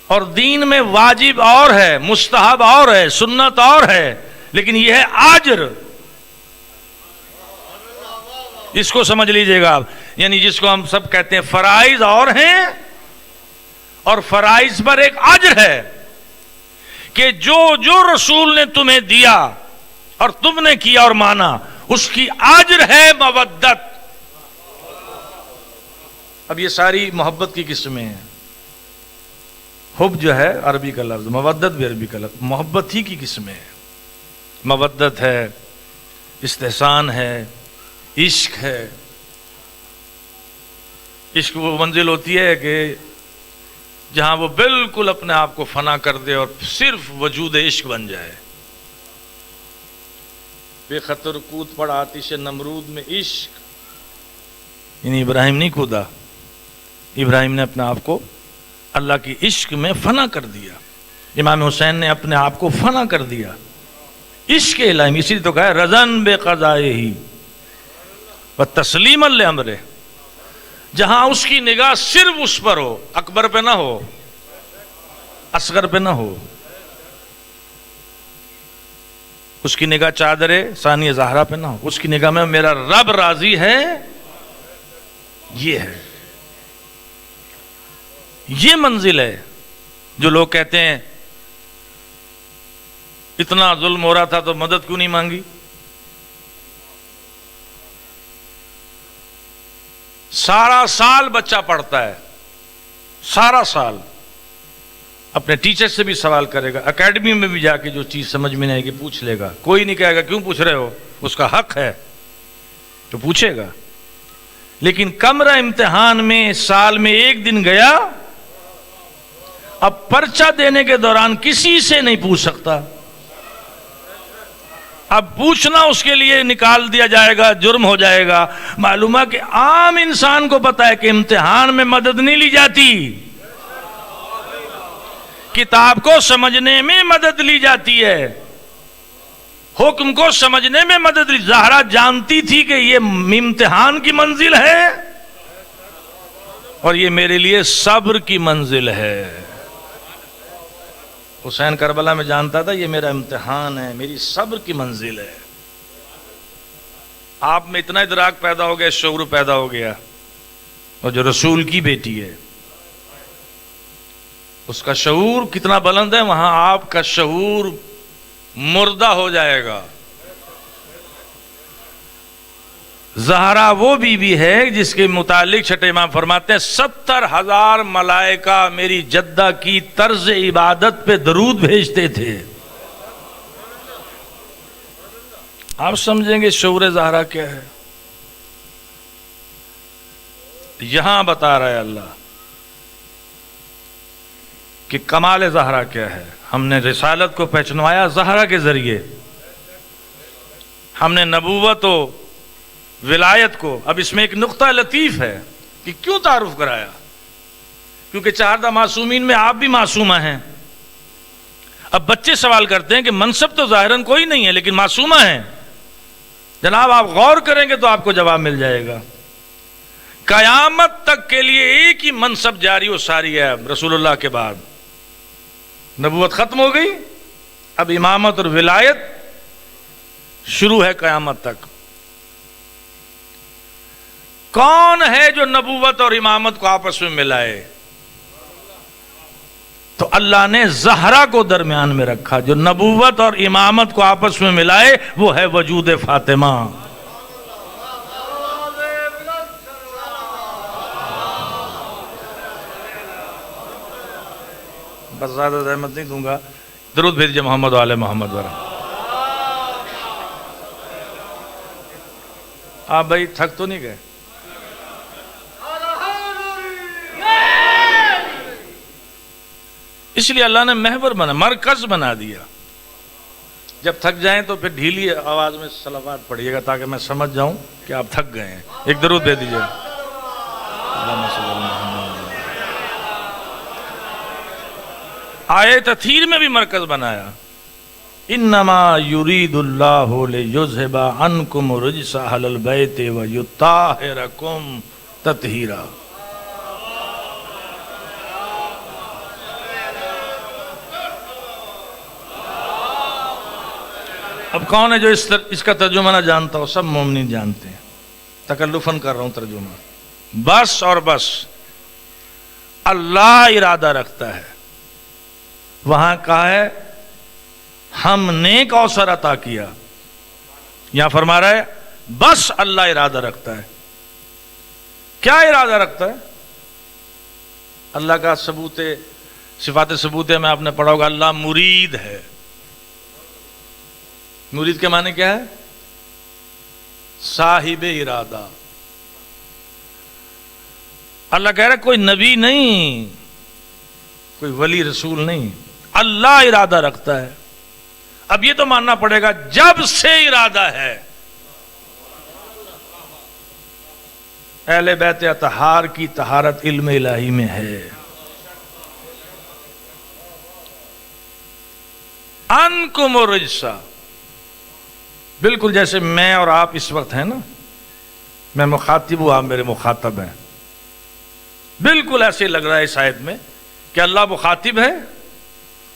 اور دین میں واجب اور ہے، مستحب اور ہے، سنت اور ہے، لیکن یہ ہے اجر. اس کو سمجھ لیجئے گا آپ. یعنی جس کو ہم سب کہتے ہیں فرائض اور ہیں، اور فرائض پر ایک اجر ہے کہ جو رسول نے تمہیں دیا اور تم نے کیا اور مانا، اس کی اجر ہے مودت. اب یہ ساری محبت کی قسمیں ہیں. حب جو ہے عربی کا لفظ، مودت بھی عربی کا لفظ، محبت ہی کی قسمیں ہیں. مودت ہے، استحسان ہے، عشق ہے. عشق وہ منزل ہوتی ہے کہ جہاں وہ بالکل اپنے آپ کو فنا کر دے اور صرف وجود عشق بن جائے. بے خطر کود پڑا آتش نمرود میں عشق. یعنی ابراہیم نہیں کودا، ابراہیم نے اپنے آپ کو اللہ کی عشق میں فنا کر دیا. امام حسین نے اپنے آپ کو فنا کر دیا عشق الہی. اسی لیے تو کہا ہے رضن بے قضائے ہی و تسلیما لامرہ. جہاں اس کی نگاہ صرف اس پر ہو، اکبر پہ نہ ہو، اصغر پہ نہ ہو. اس کی نگاہ چادر ثانی زہرا پہ نہ ہو. اس کی نگاہ میں میرا رب راضی ہے. یہ ہے، یہ منزل ہے. جو لوگ کہتے ہیں اتنا ظلم ہو رہا تھا تو مدد کیوں نہیں مانگی؟ سارا سال بچہ پڑھتا ہے، سارا سال اپنے ٹیچر سے بھی سوال کرے گا، اکیڈمی میں بھی جا کے جو چیز سمجھ میں نہیں آئے گی پوچھ لے گا. کوئی نہیں کہے گا کیوں پوچھ رہے ہو، اس کا حق ہے تو پوچھے گا. لیکن کمرہ امتحان میں سال میں ایک دن گیا، اب پرچہ دینے کے دوران کسی سے نہیں پوچھ سکتا. اب پوچھنا اس کے لیے نکال دیا جائے گا، جرم ہو جائے گا. معلوم ہے کہ عام انسان کو پتا ہے کہ امتحان میں مدد نہیں لی جاتی، کتاب کو سمجھنے میں مدد لی جاتی ہے، حکم کو سمجھنے میں مدد لی. زہرا جانتی تھی کہ یہ امتحان کی منزل ہے اور یہ میرے لیے صبر کی منزل ہے. حسین کربلا میں جانتا تھا یہ میرا امتحان ہے، میری صبر کی منزل ہے. آپ میں اتنا ادراک پیدا ہو گیا، شعور پیدا ہو گیا. اور جو رسول کی بیٹی ہے اس کا شعور کتنا بلند ہے، وہاں آپ کا شعور مردہ ہو جائے گا. زہرا وہ بیوی ہے جس کے متعلق چھٹے امام فرماتے ہیں 70,000 ملائکہ میری جدہ کی طرز عبادت پہ درود بھیجتے تھے. آپ سمجھیں گے شعور زہرا کیا ہے. یہاں بتا رہا ہے اللہ کہ کمال زہرا کیا ہے. ہم نے رسالت کو پہچنوایا زہرا کے ذریعے، ہم نے نبوت و ولایت کو. اب اس میں ایک نقطہ لطیف ہے کہ کیوں تعارف کرایا، کیونکہ چہاردہ معصومین میں آپ بھی معصومہ ہیں. اب بچے سوال کرتے ہیں کہ منصب تو ظاہراً کوئی نہیں ہے لیکن معصومہ ہیں. جناب آپ غور کریں گے تو آپ کو جواب مل جائے گا. قیامت تک کے لیے ایک ہی منصب جاری و ساری ہے رسول اللہ کے بعد. نبوت ختم ہو گئی، اب امامت اور ولایت شروع ہے قیامت تک. کون ہے جو نبوت اور امامت کو آپس میں ملائے؟ تو اللہ نے زہرا کو درمیان میں رکھا. جو نبوت اور امامت کو آپس میں ملائے وہ ہے وجود فاطمہ. بس زیادہ زحمت نہیں دوں گا. درود بھیجیے محمد و آل محمد ورحمۃ. آپ بھائی تھک تو نہیں گئے؟ اس لیے اللہ نے محور بنا، مرکز بنا دیا. جب تھک جائیں تو پھر ڈھیلی آواز میں صلوات پڑھیے گا تاکہ میں سمجھ جاؤں کہ آپ تھک گئے ہیں. ایک درود دے دیجیے. آیت تطہیر میں بھی مرکز بنایا. انما یرید اللہ لیذھب عنکم الرجس اہل البیت ویطہرکم تطہیرا. اب کون ہے جو اس کا ترجمہ نہ جانتا ہو؟ سب مومنین جانتے ہیں. تکلفاً کر رہا ہوں ترجمہ. بس اور بس اللہ ارادہ رکھتا ہے. وہاں کہا ہے ہم نے کوثر عطا کیا، یہاں فرما رہا ہے بس اللہ ارادہ رکھتا ہے. کیا ارادہ رکھتا ہے؟ اللہ کا ثبوت، صفات ثبوت میں آپ نے پڑھا ہوگا اللہ مرید ہے. مرید کے معنی کیا ہے؟ صاحب ارادہ. اللہ کہہ رہا ہے کوئی نبی نہیں، کوئی ولی رسول نہیں، اللہ ارادہ رکھتا ہے. اب یہ تو ماننا پڑے گا جب سے ارادہ ہے. اہل بیت اطہار کی طہارت علم الہی میں ہے. انکم الرجس، بالکل جیسے میں اور آپ اس وقت ہیں نا، میں مخاطب ہوں، آپ میرے مخاطب ہیں. بالکل ایسے لگ رہا ہے اس آیت میں کہ اللہ مخاطب ہے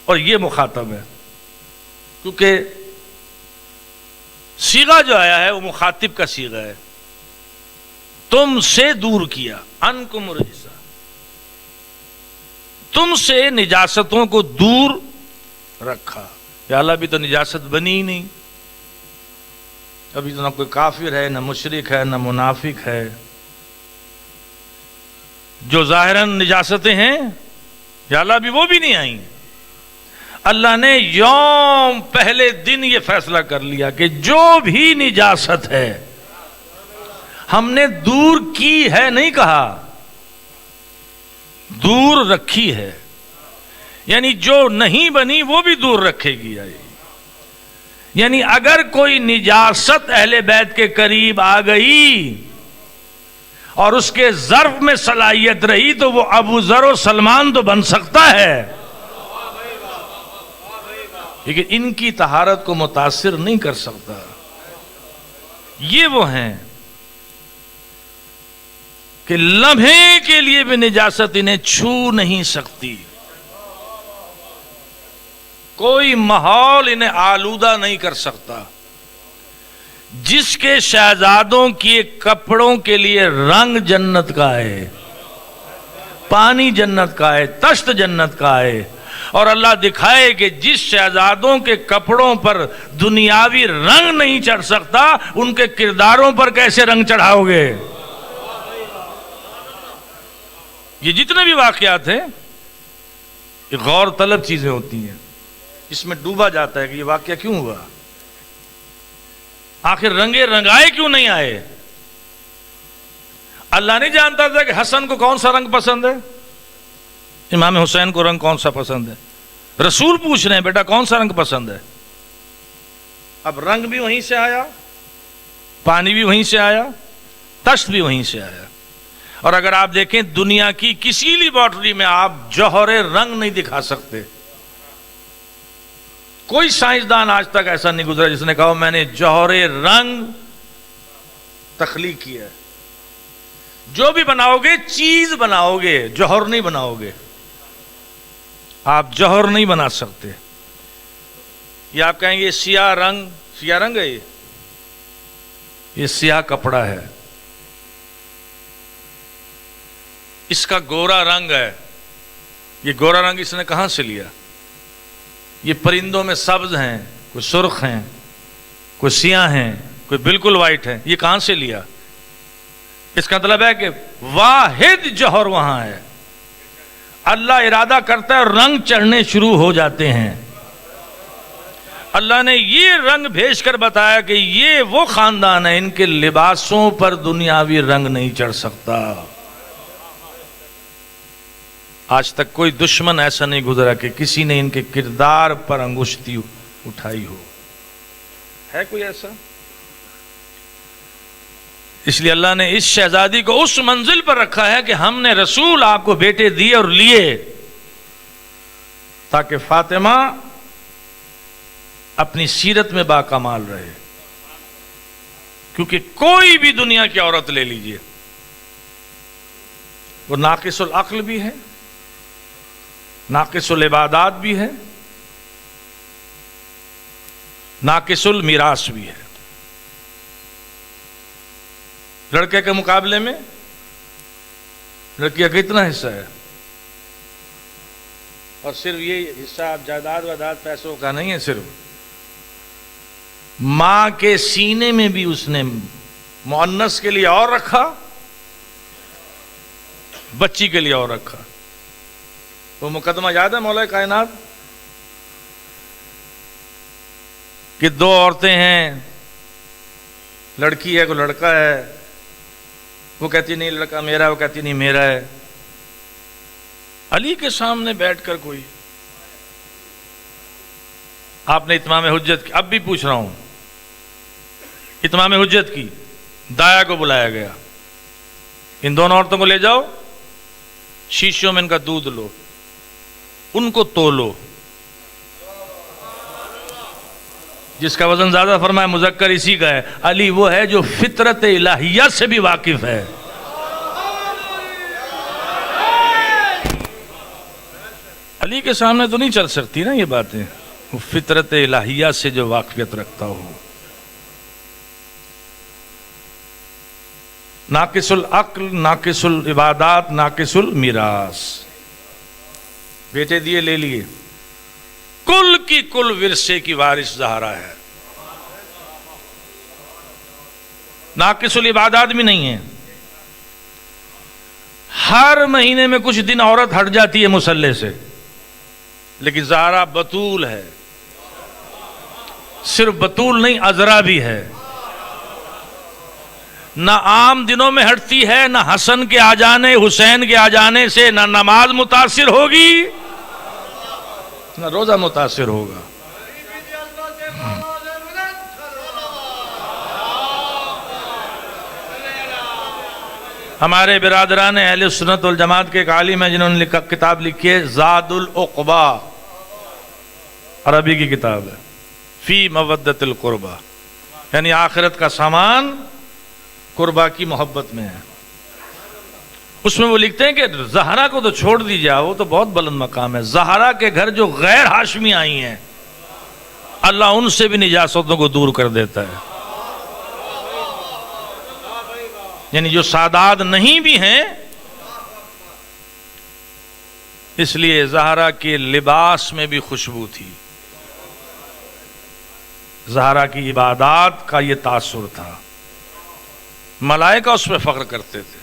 اور یہ مخاطب ہے، کیونکہ صیغہ جو آیا ہے وہ مخاطب کا صیغہ ہے. تم سے دور کیا، انکم الرجس، تم سے نجاستوں کو دور رکھا. یا اللہ بھی تو نجاست بنی ہی نہیں. ابھی تو نہ کوئی کافر ہے، نہ مشرک ہے، نہ منافق ہے. جو ظاہراً نجاستیں ہیں یا اللہ بھی وہ بھی نہیں آئیں. اللہ نے یوم پہلے دن یہ فیصلہ کر لیا کہ جو بھی نجاست ہے ہم نے دور کی ہے، نہیں کہا دور رکھی ہے. یعنی جو نہیں بنی وہ بھی دور رکھے گی. یعنی اگر کوئی نجاست اہل بیت کے قریب آ گئی اور اس کے ظرف میں صلاحیت رہی تو وہ ابو ذر و سلمان تو بن سکتا ہے، لیکن ان کی طہارت کو متاثر نہیں کر سکتا. یہ وہ ہیں کہ لمحے کے لیے بھی نجاست انہیں چھو نہیں سکتی. کوئی ماحول انہیں آلودہ نہیں کر سکتا. جس کے شہزادوں کے کپڑوں کے لیے رنگ جنت کا ہے، پانی جنت کا ہے، تشت جنت کا ہے، اور اللہ دکھائے کہ جس شہزادوں کے کپڑوں پر دنیاوی رنگ نہیں چڑھ سکتا ان کے کرداروں پر کیسے رنگ چڑھاؤ گے؟ یہ جتنے بھی واقعات ہیں یہ غور طلب چیزیں ہوتی ہیں. اس میں ڈوبا جاتا ہے کہ یہ واقعہ کیوں ہوا. آخر رنگے رنگائے کیوں نہیں آئے؟ اللہ نہیں جانتا تھا کہ حسن کو کون سا رنگ پسند ہے، امام حسین کو رنگ کون سا پسند ہے؟ رسول پوچھ رہے ہیں بیٹا کون سا رنگ پسند ہے؟ اب رنگ بھی وہیں سے آیا، پانی بھی وہیں سے آیا، تشت بھی وہیں سے آیا. اور اگر آپ دیکھیں دنیا کی کسی لیبارٹری میں آپ جوہر رنگ نہیں دکھا سکتے. کوئی سائنسدان آج تک ایسا نہیں گزرا جس نے کہا میں نے جوہر رنگ تخلیق کیا ہے. جو بھی بناؤ گے چیز بناؤ گے، جوہر نہیں بناؤ گے. آپ جوہر نہیں بنا سکتے. یہ آپ کہیں گے سیاہ رنگ ہے، یہ سیاہ کپڑا ہے. اس کا گورا رنگ ہے، یہ گورا رنگ اس نے کہاں سے لیا؟ یہ پرندوں میں سبز ہیں، کوئی سرخ ہیں، کوئی سیاہ ہیں، کوئی بالکل وائٹ ہے. یہ کہاں سے لیا؟ اس کا مطلب ہے کہ واحد جوہر وہاں ہے. اللہ ارادہ کرتا ہے اور رنگ چڑھنے شروع ہو جاتے ہیں. اللہ نے یہ رنگ بھیج کر بتایا کہ یہ وہ خاندان ہے، ان کے لباسوں پر دنیاوی رنگ نہیں چڑھ سکتا. آج تک کوئی دشمن ایسا نہیں گزرا کہ کسی نے ان کے کردار پر انگشتی اٹھائی ہو. ہے کوئی ایسا؟ اس لیے اللہ نے اس شہزادی کو اس منزل پر رکھا ہے کہ ہم نے رسول آپ کو بیٹے دیے اور لیے تاکہ فاطمہ اپنی سیرت میں باکمال رہے. کیونکہ کوئی بھی دنیا کی عورت لے لیجئے، وہ ناقص العقل بھی ہے، ناقص العبادات بھی ہے، ناقص المیراث بھی ہے. لڑکے کے مقابلے میں لڑکی کا کتنا حصہ ہے؟ اور صرف یہ حصہ آپ جائیداد وائداد پیسوں کا نہیں ہے، صرف ماں کے سینے میں بھی اس نے مؤنث کے لیے اور رکھا، بچی کے لیے اور رکھا. وہ مقدمہ یاد ہے مولا کائنات کہ دو عورتیں ہیں، لڑکی ہے کوئی لڑکا ہے. وہ کہتی نہیں لڑکا میرا ہے، وہ کہتی نہیں میرا ہے. علی کے سامنے بیٹھ کر کوئی آپ نے اتمام حجت کی، اب بھی پوچھ رہا ہوں، اتمام حجت کی، دایا کو بلایا گیا، ان دونوں عورتوں کو لے جاؤ، شیشوں میں ان کا دودھ لو، ان کو تولو. جس کا وزن زیادہ فرمایا مذکر اسی کا ہے. علی وہ ہے جو فطرت الہیہ سے بھی واقف ہے. علی کے سامنے تو نہیں چل سکتی نا یہ باتیں. وہ فطرت الہیہ سے جو واقفیت رکھتا ہو. ناقص العقل، ناقص العبادات، ناقص المیراث. بیٹے دیے لے لیے. کل کی کل ورثے کی وارث زہرا ہے. ناقص العبادات بھی نہیں ہے. ہر مہینے میں کچھ دن عورت ہٹ جاتی ہے مصلے سے، لیکن زہرا بطول ہے. صرف بطول نہیں، عذرا بھی ہے. نہ عام دنوں میں ہٹتی ہے، نہ حسن کے آ جانے، حسین کے آ جانے سے نہ نماز متاثر ہوگی نہ روزہ متاثر ہوگا. ہمارے برادران اہل سنت والجماعت کے ایک عالم ہیں جنہوں نے کتاب لکھی ہے زاد العقبہ، عربی کی کتاب ہے، فی مودت القربہ، یعنی آخرت کا سامان قربہ کی محبت میں ہے. اس میں وہ لکھتے ہیں کہ زہرا کو تو چھوڑ دی جائے، وہ تو بہت بلند مقام ہے. زہرا کے گھر جو غیر ہاشمی آئی ہیں، اللہ ان سے بھی نجاستوں کو دور کر دیتا ہے. یعنی جو سادات نہیں بھی ہیں، اس لیے زہرا کے لباس میں بھی خوشبو تھی. زہرا کی عبادات کا یہ تاثر تھا. ملائکہ اس پہ فخر کرتے تھے.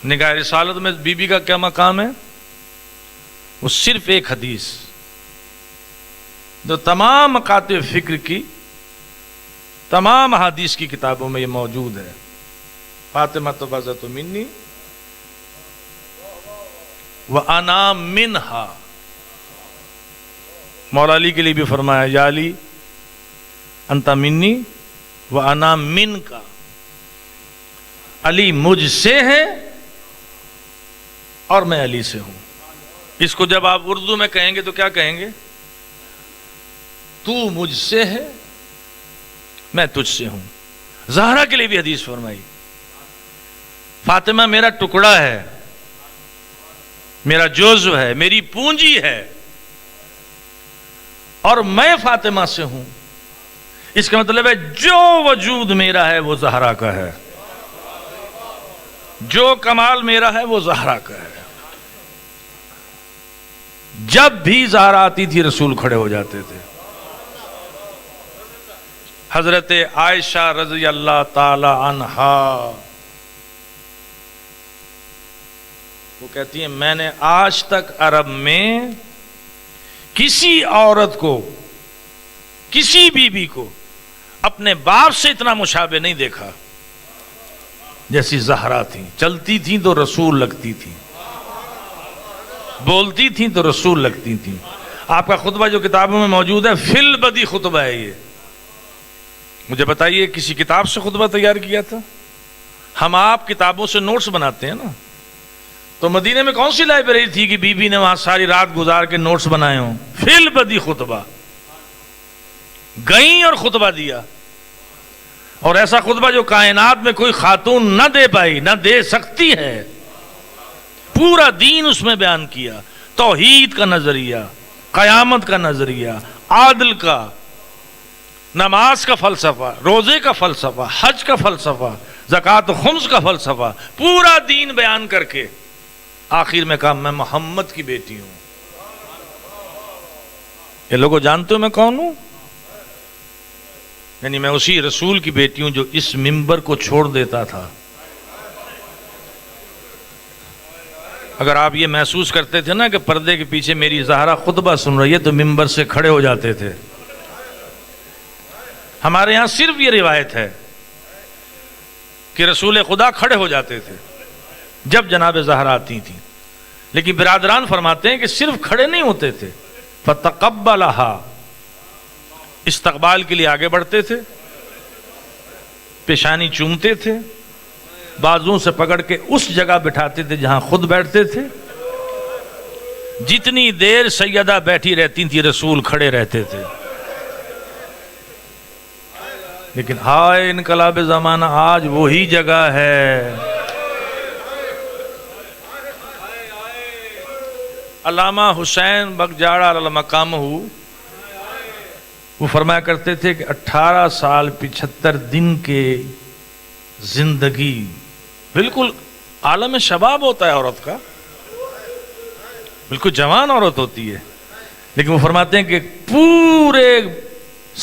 نگاہ رسالت میں بی بی کا کیا مقام ہے؟ وہ صرف ایک حدیث جو تمام مکاتب فکر کی تمام احادیث کی کتابوں میں یہ موجود ہے. فاطمہ تو بذت منی وَأَنَا مِنْهَا. مولا علی کے لیے بھی فرمایا یا علی انت منی وَأَنَا مِنْكَ. علی مجھ سے ہے اور میں علی سے ہوں. اس کو جب آپ اردو میں کہیں گے تو کیا کہیں گے؟ تو مجھ سے ہے میں تجھ سے ہوں. زہرا کے لیے بھی حدیث فرمائی فاطمہ میرا ٹکڑا ہے، میرا جزو ہے، میری پونجی ہے، اور میں فاطمہ سے ہوں. اس کا مطلب ہے جو وجود میرا ہے وہ زہرا کا ہے، جو کمال میرا ہے وہ زہرا کا ہے. جب بھی زہرا آتی تھی رسول کھڑے ہو جاتے تھے. حضرت عائشہ رضی اللہ تعالی عنہا وہ کہتی ہیں میں نے آج تک عرب میں کسی عورت کو، کسی بیوی کو اپنے باپ سے اتنا مشابہ نہیں دیکھا جیسی زہرا تھی. چلتی تھیں تو رسول لگتی تھی، بولتی تھیں تو رسول لگتی تھیں. آپ کا خطبہ جو کتابوں میں موجود ہے فی البدی خطبہ ہے. یہ مجھے بتائیے کسی کتاب سے خطبہ تیار کیا تھا؟ ہم آپ کتابوں سے نوٹس بناتے ہیں نا. تو مدینے میں کون سی لائبریری تھی کہ بی بی نے وہاں ساری رات گزار کے نوٹس بنائے ہوں؟ فی البدی خطبہ گئیں اور خطبہ دیا. اور ایسا خطبہ جو کائنات میں کوئی خاتون نہ دے پائی، نہ دے سکتی ہے. پورا دین اس میں بیان کیا. توحید کا نظریہ، قیامت کا نظریہ، عادل کا، نماز کا فلسفہ، روزے کا فلسفہ، حج کا فلسفہ، زکوٰۃ و خمس کا فلسفہ، پورا دین بیان کر کے آخر میں کہا میں محمد کی بیٹی ہوں. یہ لوگوں جانتے ہو میں کون ہوں؟ یعنی میں اسی رسول کی بیٹی ہوں جو اس منبر کو چھوڑ دیتا تھا. اگر آپ یہ محسوس کرتے تھے نا کہ پردے کے پیچھے میری زہرا خطبہ سن رہی ہے تو منبر سے کھڑے ہو جاتے تھے. ہمارے یہاں صرف یہ روایت ہے کہ رسول خدا کھڑے ہو جاتے تھے جب جناب زہرا آتی تھیں. لیکن برادران فرماتے ہیں کہ صرف کھڑے نہیں ہوتے تھے، فتقبلہا، استقبال کے لیے آگے بڑھتے تھے، پیشانی چومتے تھے، بازوں سے پکڑ کے اس جگہ بٹھاتے تھے جہاں خود بیٹھتے تھے. جتنی دیر سیدہ بیٹھی رہتی تھی رسول کھڑے رہتے تھے. لیکن ہائے انقلاب زمانہ، آج وہی جگہ ہے. علامہ حسین بگجاڑا علی مقامہ وہ فرمایا کرتے تھے کہ 18 سال 75 دن کے زندگی، بالکل عالم شباب ہوتا ہے عورت کا، بالکل جوان عورت ہوتی ہے. لیکن وہ فرماتے ہیں کہ پورے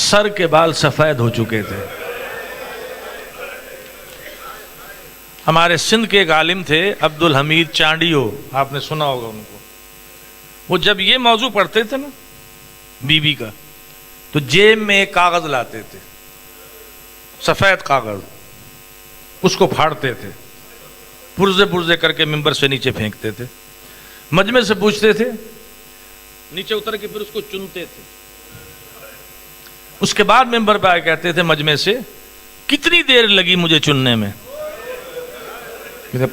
سر کے بال سفید ہو چکے تھے. ہمارے سندھ کے ایک عالم تھے عبدالحمید چانڈیو، آپ نے سنا ہوگا ان کو. وہ جب یہ موضوع پڑھتے تھے نا بی بی کا تو جیب میں ایک کاغذ لاتے تھے، سفید کاغذ، اس کو پھاڑتے تھے، پرزے پرزے کر کے ممبر سے نیچے پھینکتے تھے. مجمع سے پوچھتے تھے، نیچے اتر کے پھر اس کو چنتے تھے. اس کے بعد ممبر پہ آئے کہتے تھے مجمع سے کتنی دیر لگی مجھے چننے میں؟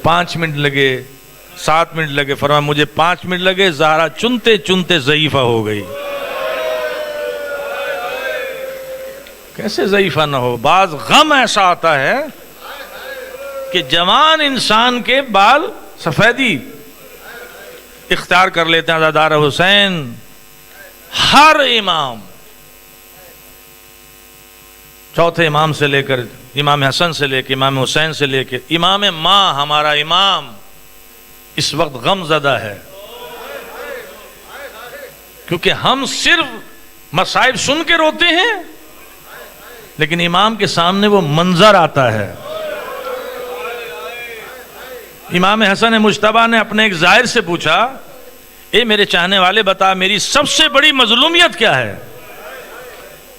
5 منٹ لگے، 7 منٹ لگے. فرمایا مجھے 5 منٹ لگے، زہرا چنتے چنتے ضعیفہ ہو گئی. کیسے ضعیفہ نہ ہو؟ بعض غم ایسا آتا ہے کہ جوان انسان کے بال سفیدی اختیار کر لیتے ہیں. عزادار حسین، ہر امام، چوتھے امام سے لے کر امام حسن سے لے کے امام حسین سے لے کے امام ماں ہمارا امام اس وقت غم زدہ ہے، کیونکہ ہم صرف مصائب سن کے روتے ہیں لیکن امام کے سامنے وہ منظر آتا ہے. امام حسن مجتبیٰ نے اپنے ایک زائر سے پوچھا، اے میرے چاہنے والے بتا میری سب سے بڑی مظلومیت کیا ہے؟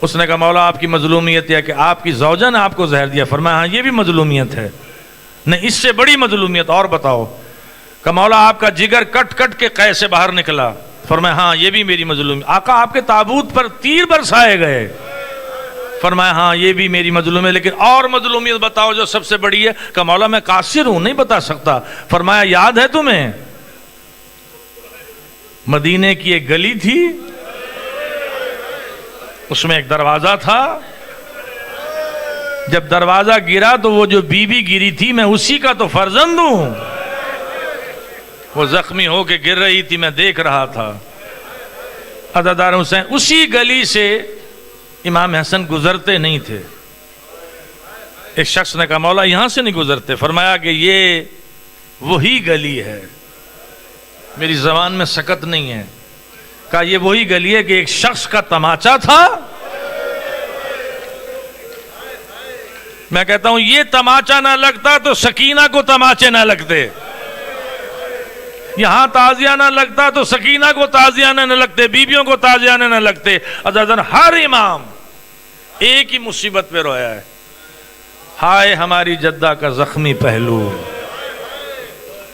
اس نے کہا مولا آپ کی مظلومیت ہے کہ آپ کی زوجہ نے آپ کو زہر دیا. فرمایا ہاں یہ بھی مظلومیت ہے. نہیں اس سے بڑی مظلومیت اور بتاؤ. کہ مولا آپ کا جگر کٹ کٹ کے قے سے باہر نکلا. فرمایا ہاں یہ بھی میری مظلومیت. آقا آپ کے تابوت پر تیر برسائے گئے. فرمایا ہاں یہ بھی میری مظلومیت. لیکن اور مظلومیت بتاؤ جو سب سے بڑی ہے. کہ مولا میں قاصر ہوں نہیں بتا سکتا. فرمایا یاد ہے تمہیں مدینے کی ایک گلی تھی, اس میں ایک دروازہ تھا. جب دروازہ گرا تو وہ جو بیوی گری تھی میں اسی کا تو فرزند ہوں. وہ زخمی ہو کے گر رہی تھی, میں دیکھ رہا تھا. عزادار حسین اسی گلی سے امام حسن گزرتے نہیں تھے. ایک شخص نے کہا مولا یہاں سے نہیں گزرتے. فرمایا کہ یہ وہی گلی ہے. میری زبان میں سکت نہیں ہے. کہا یہ وہی گلی ہے کہ ایک شخص کا تماچا تھا. میں کہتا ہوں یہ تماچا نہ لگتا تو سکینہ کو تماچے نہ لگتے. یہاں تازیہ نہ لگتا تو سکینہ کو تازیہ نہ لگتے, بیویوں کو تازیہ نہ لگتے. عزیزان ہر امام ایک ہی مصیبت پہ رویا ہے. ہائے ہماری جدہ کا زخمی پہلو.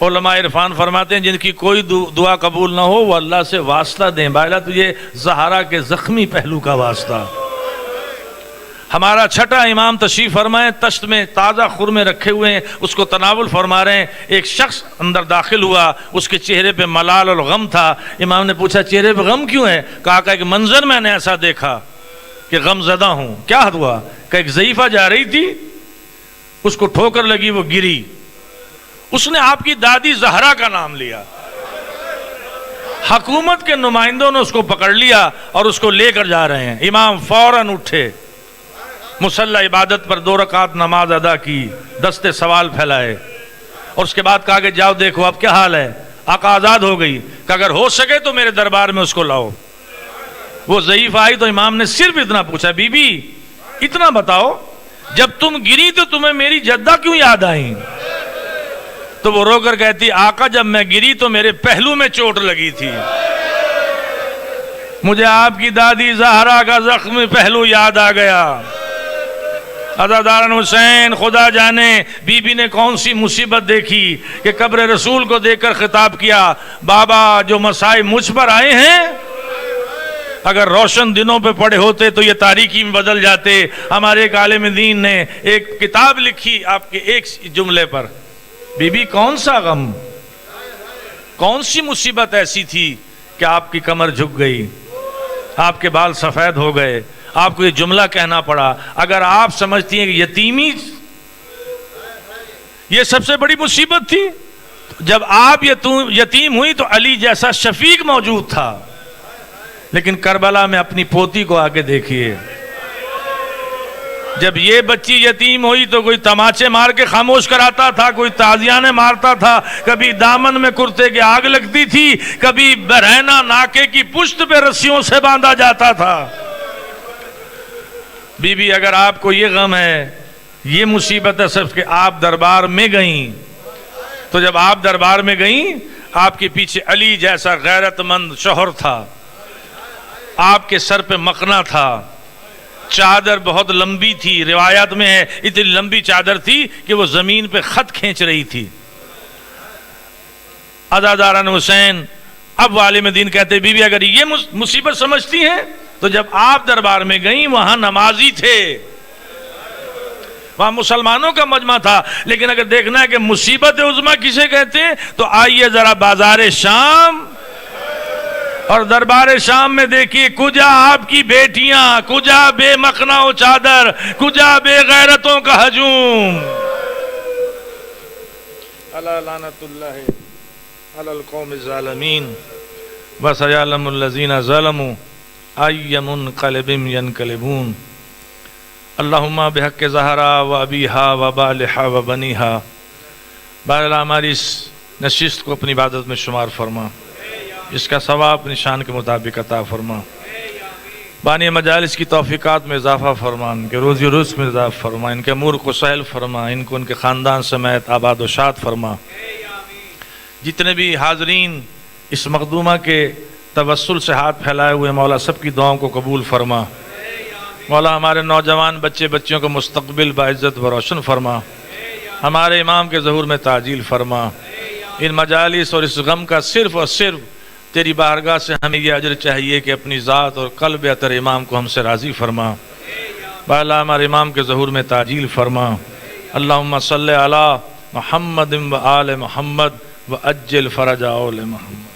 علماء عرفان فرماتے ہیں جن کی کوئی دعا قبول نہ ہو وہ اللہ سے واسطہ دیں. بالا تجھے زہرا کے زخمی پہلو کا واسطہ. ہمارا چھٹا امام تشریف فرمائے, تشت میں تازہ خرمے رکھے ہوئے ہیں, اس کو تناول فرما رہے ہیں. ایک شخص اندر داخل ہوا, اس کے چہرے پہ ملال اور غم تھا. امام نے پوچھا چہرے پہ غم کیوں ہے؟ کہا کہ ایک منظر میں نے ایسا دیکھا کہ غم زدہ ہوں. کیا ہوا؟ کہ ایک ضعیفہ جا رہی تھی, اس کو ٹھوکر لگی, وہ گری. اس نے آپ کی دادی زہرا کا نام لیا. حکومت کے نمائندوں نے اس کو پکڑ لیا اور اس کو لے کر جا رہے ہیں. امام فوراً اٹھے, مصلی عبادت پر 2 رکعت نماز ادا کی, دستے سوال پھیلائے اور اس کے بعد کہا کہ جاؤ دیکھو اب کیا حال ہے. آقا آزاد ہو گئی. کہ اگر ہو سکے تو میرے دربار میں اس کو لاؤ. وہ ضعیف آئی تو امام نے صرف اتنا پوچھا, بی بی اتنا بتاؤ جب تم گری تو تمہیں میری جدہ کیوں یاد آئی؟ تو وہ رو کر کہتی آقا جب میں گری تو میرے پہلو میں چوٹ لگی تھی, مجھے آپ کی دادی زہرا کا زخمی پہلو یاد آ گیا. عزاداران حسین خدا جانے بی بی نے کون سی مصیبت دیکھی کہ قبر رسول کو دیکھ کر خطاب کیا, بابا جو مسائب مجھ پر آئے ہیں اگر روشن دنوں پہ پڑے ہوتے تو یہ تاریکی میں بدل جاتے. ہمارے ایک عالم دین نے ایک کتاب لکھی آپ کے ایک جملے پر, بی بی کون سا غم, کون سی مصیبت ایسی تھی کہ آپ کی کمر جھک گئی, آپ کے بال سفید ہو گئے, آپ کو یہ جملہ کہنا پڑا. اگر آپ سمجھتی ہیں کہ یتیمی یہ سب سے بڑی مصیبت تھی, جب آپ یتیم ہوئی تو علی جیسا شفیق موجود تھا. لیکن کربلا میں اپنی پوتی کو آگے دیکھیے, جب یہ بچی یتیم ہوئی تو کوئی تماچے مار کے خاموش کراتا تھا, کوئی تازیانے مارتا تھا, کبھی دامن میں کرتے کے آگ لگتی تھی, کبھی برہنہ ناکے کی پشت پہ رسیوں سے باندھا جاتا تھا. بی بی اگر آپ کو یہ غم ہے, یہ مصیبت ہے صرف کہ آپ دربار میں گئیں, تو جب آپ دربار میں گئیں آپ کے پیچھے علی جیسا غیرت مند شوہر تھا, آپ کے سر پہ مخنا تھا, چادر بہت لمبی تھی, روایات میں ہے اتنی لمبی چادر تھی کہ وہ زمین پہ خط کھینچ رہی تھی. عزاداران حسین اب عالم دین کہتے بی بی اگر یہ مصیبت سمجھتی ہیں تو جب آپ دربار میں گئیں وہاں نمازی تھے, وہاں مسلمانوں کا مجمع تھا. لیکن اگر دیکھنا ہے کہ مصیبت عظمیٰ کسے کہتے ہیں تو آئیے ذرا بازار شام اور دربار شام میں دیکھیے, کجا آپ کی بیٹیاں, کجا بے مخنا و چادر, کجا بے غیرتوں کا ہجوم. الا لعنت اللہ علی القوم الظالمین وسیعلم الذین ظلموا ای منقلب ینقلبون. اللہم بحق زہرا و ابیہا و بالہا و بنیہا. بہرحال ہماری اس نشست کو اپنی عبادت میں شمار فرما, اس کا ثواب اپنی شان کے مطابق عطا فرما. بانی مجالس کی توفیقات میں اضافہ فرما, ان کے روزی و رزق میں اضافہ فرما, ان کے امور کو سہل فرما, ان کو ان کے خاندان سمیت آباد و شاد فرما. جتنے بھی حاضرین اس مقدومہ کے توسل سے ہاتھ پھیلائے ہوئے مولا سب کی دعاؤں کو قبول فرما. مولا ہمارے نوجوان بچے بچیوں کو مستقبل باعزت و روشن فرما، ہمارے امام کے ظہور میں تعجیل فرما، ان مجالس اور اس غم کا صرف اور صرف تیری بارگاہ سے ہمیں یہ اجر چاہیے کہ اپنی ذات اور قلب عطر امام کو ہم سے راضی فرما۔ بالا ہمارے امام کے ظہور میں تعجیل فرما۔ اللہم صلی علی محمد و آل محمد و اجل فرج آل محمد۔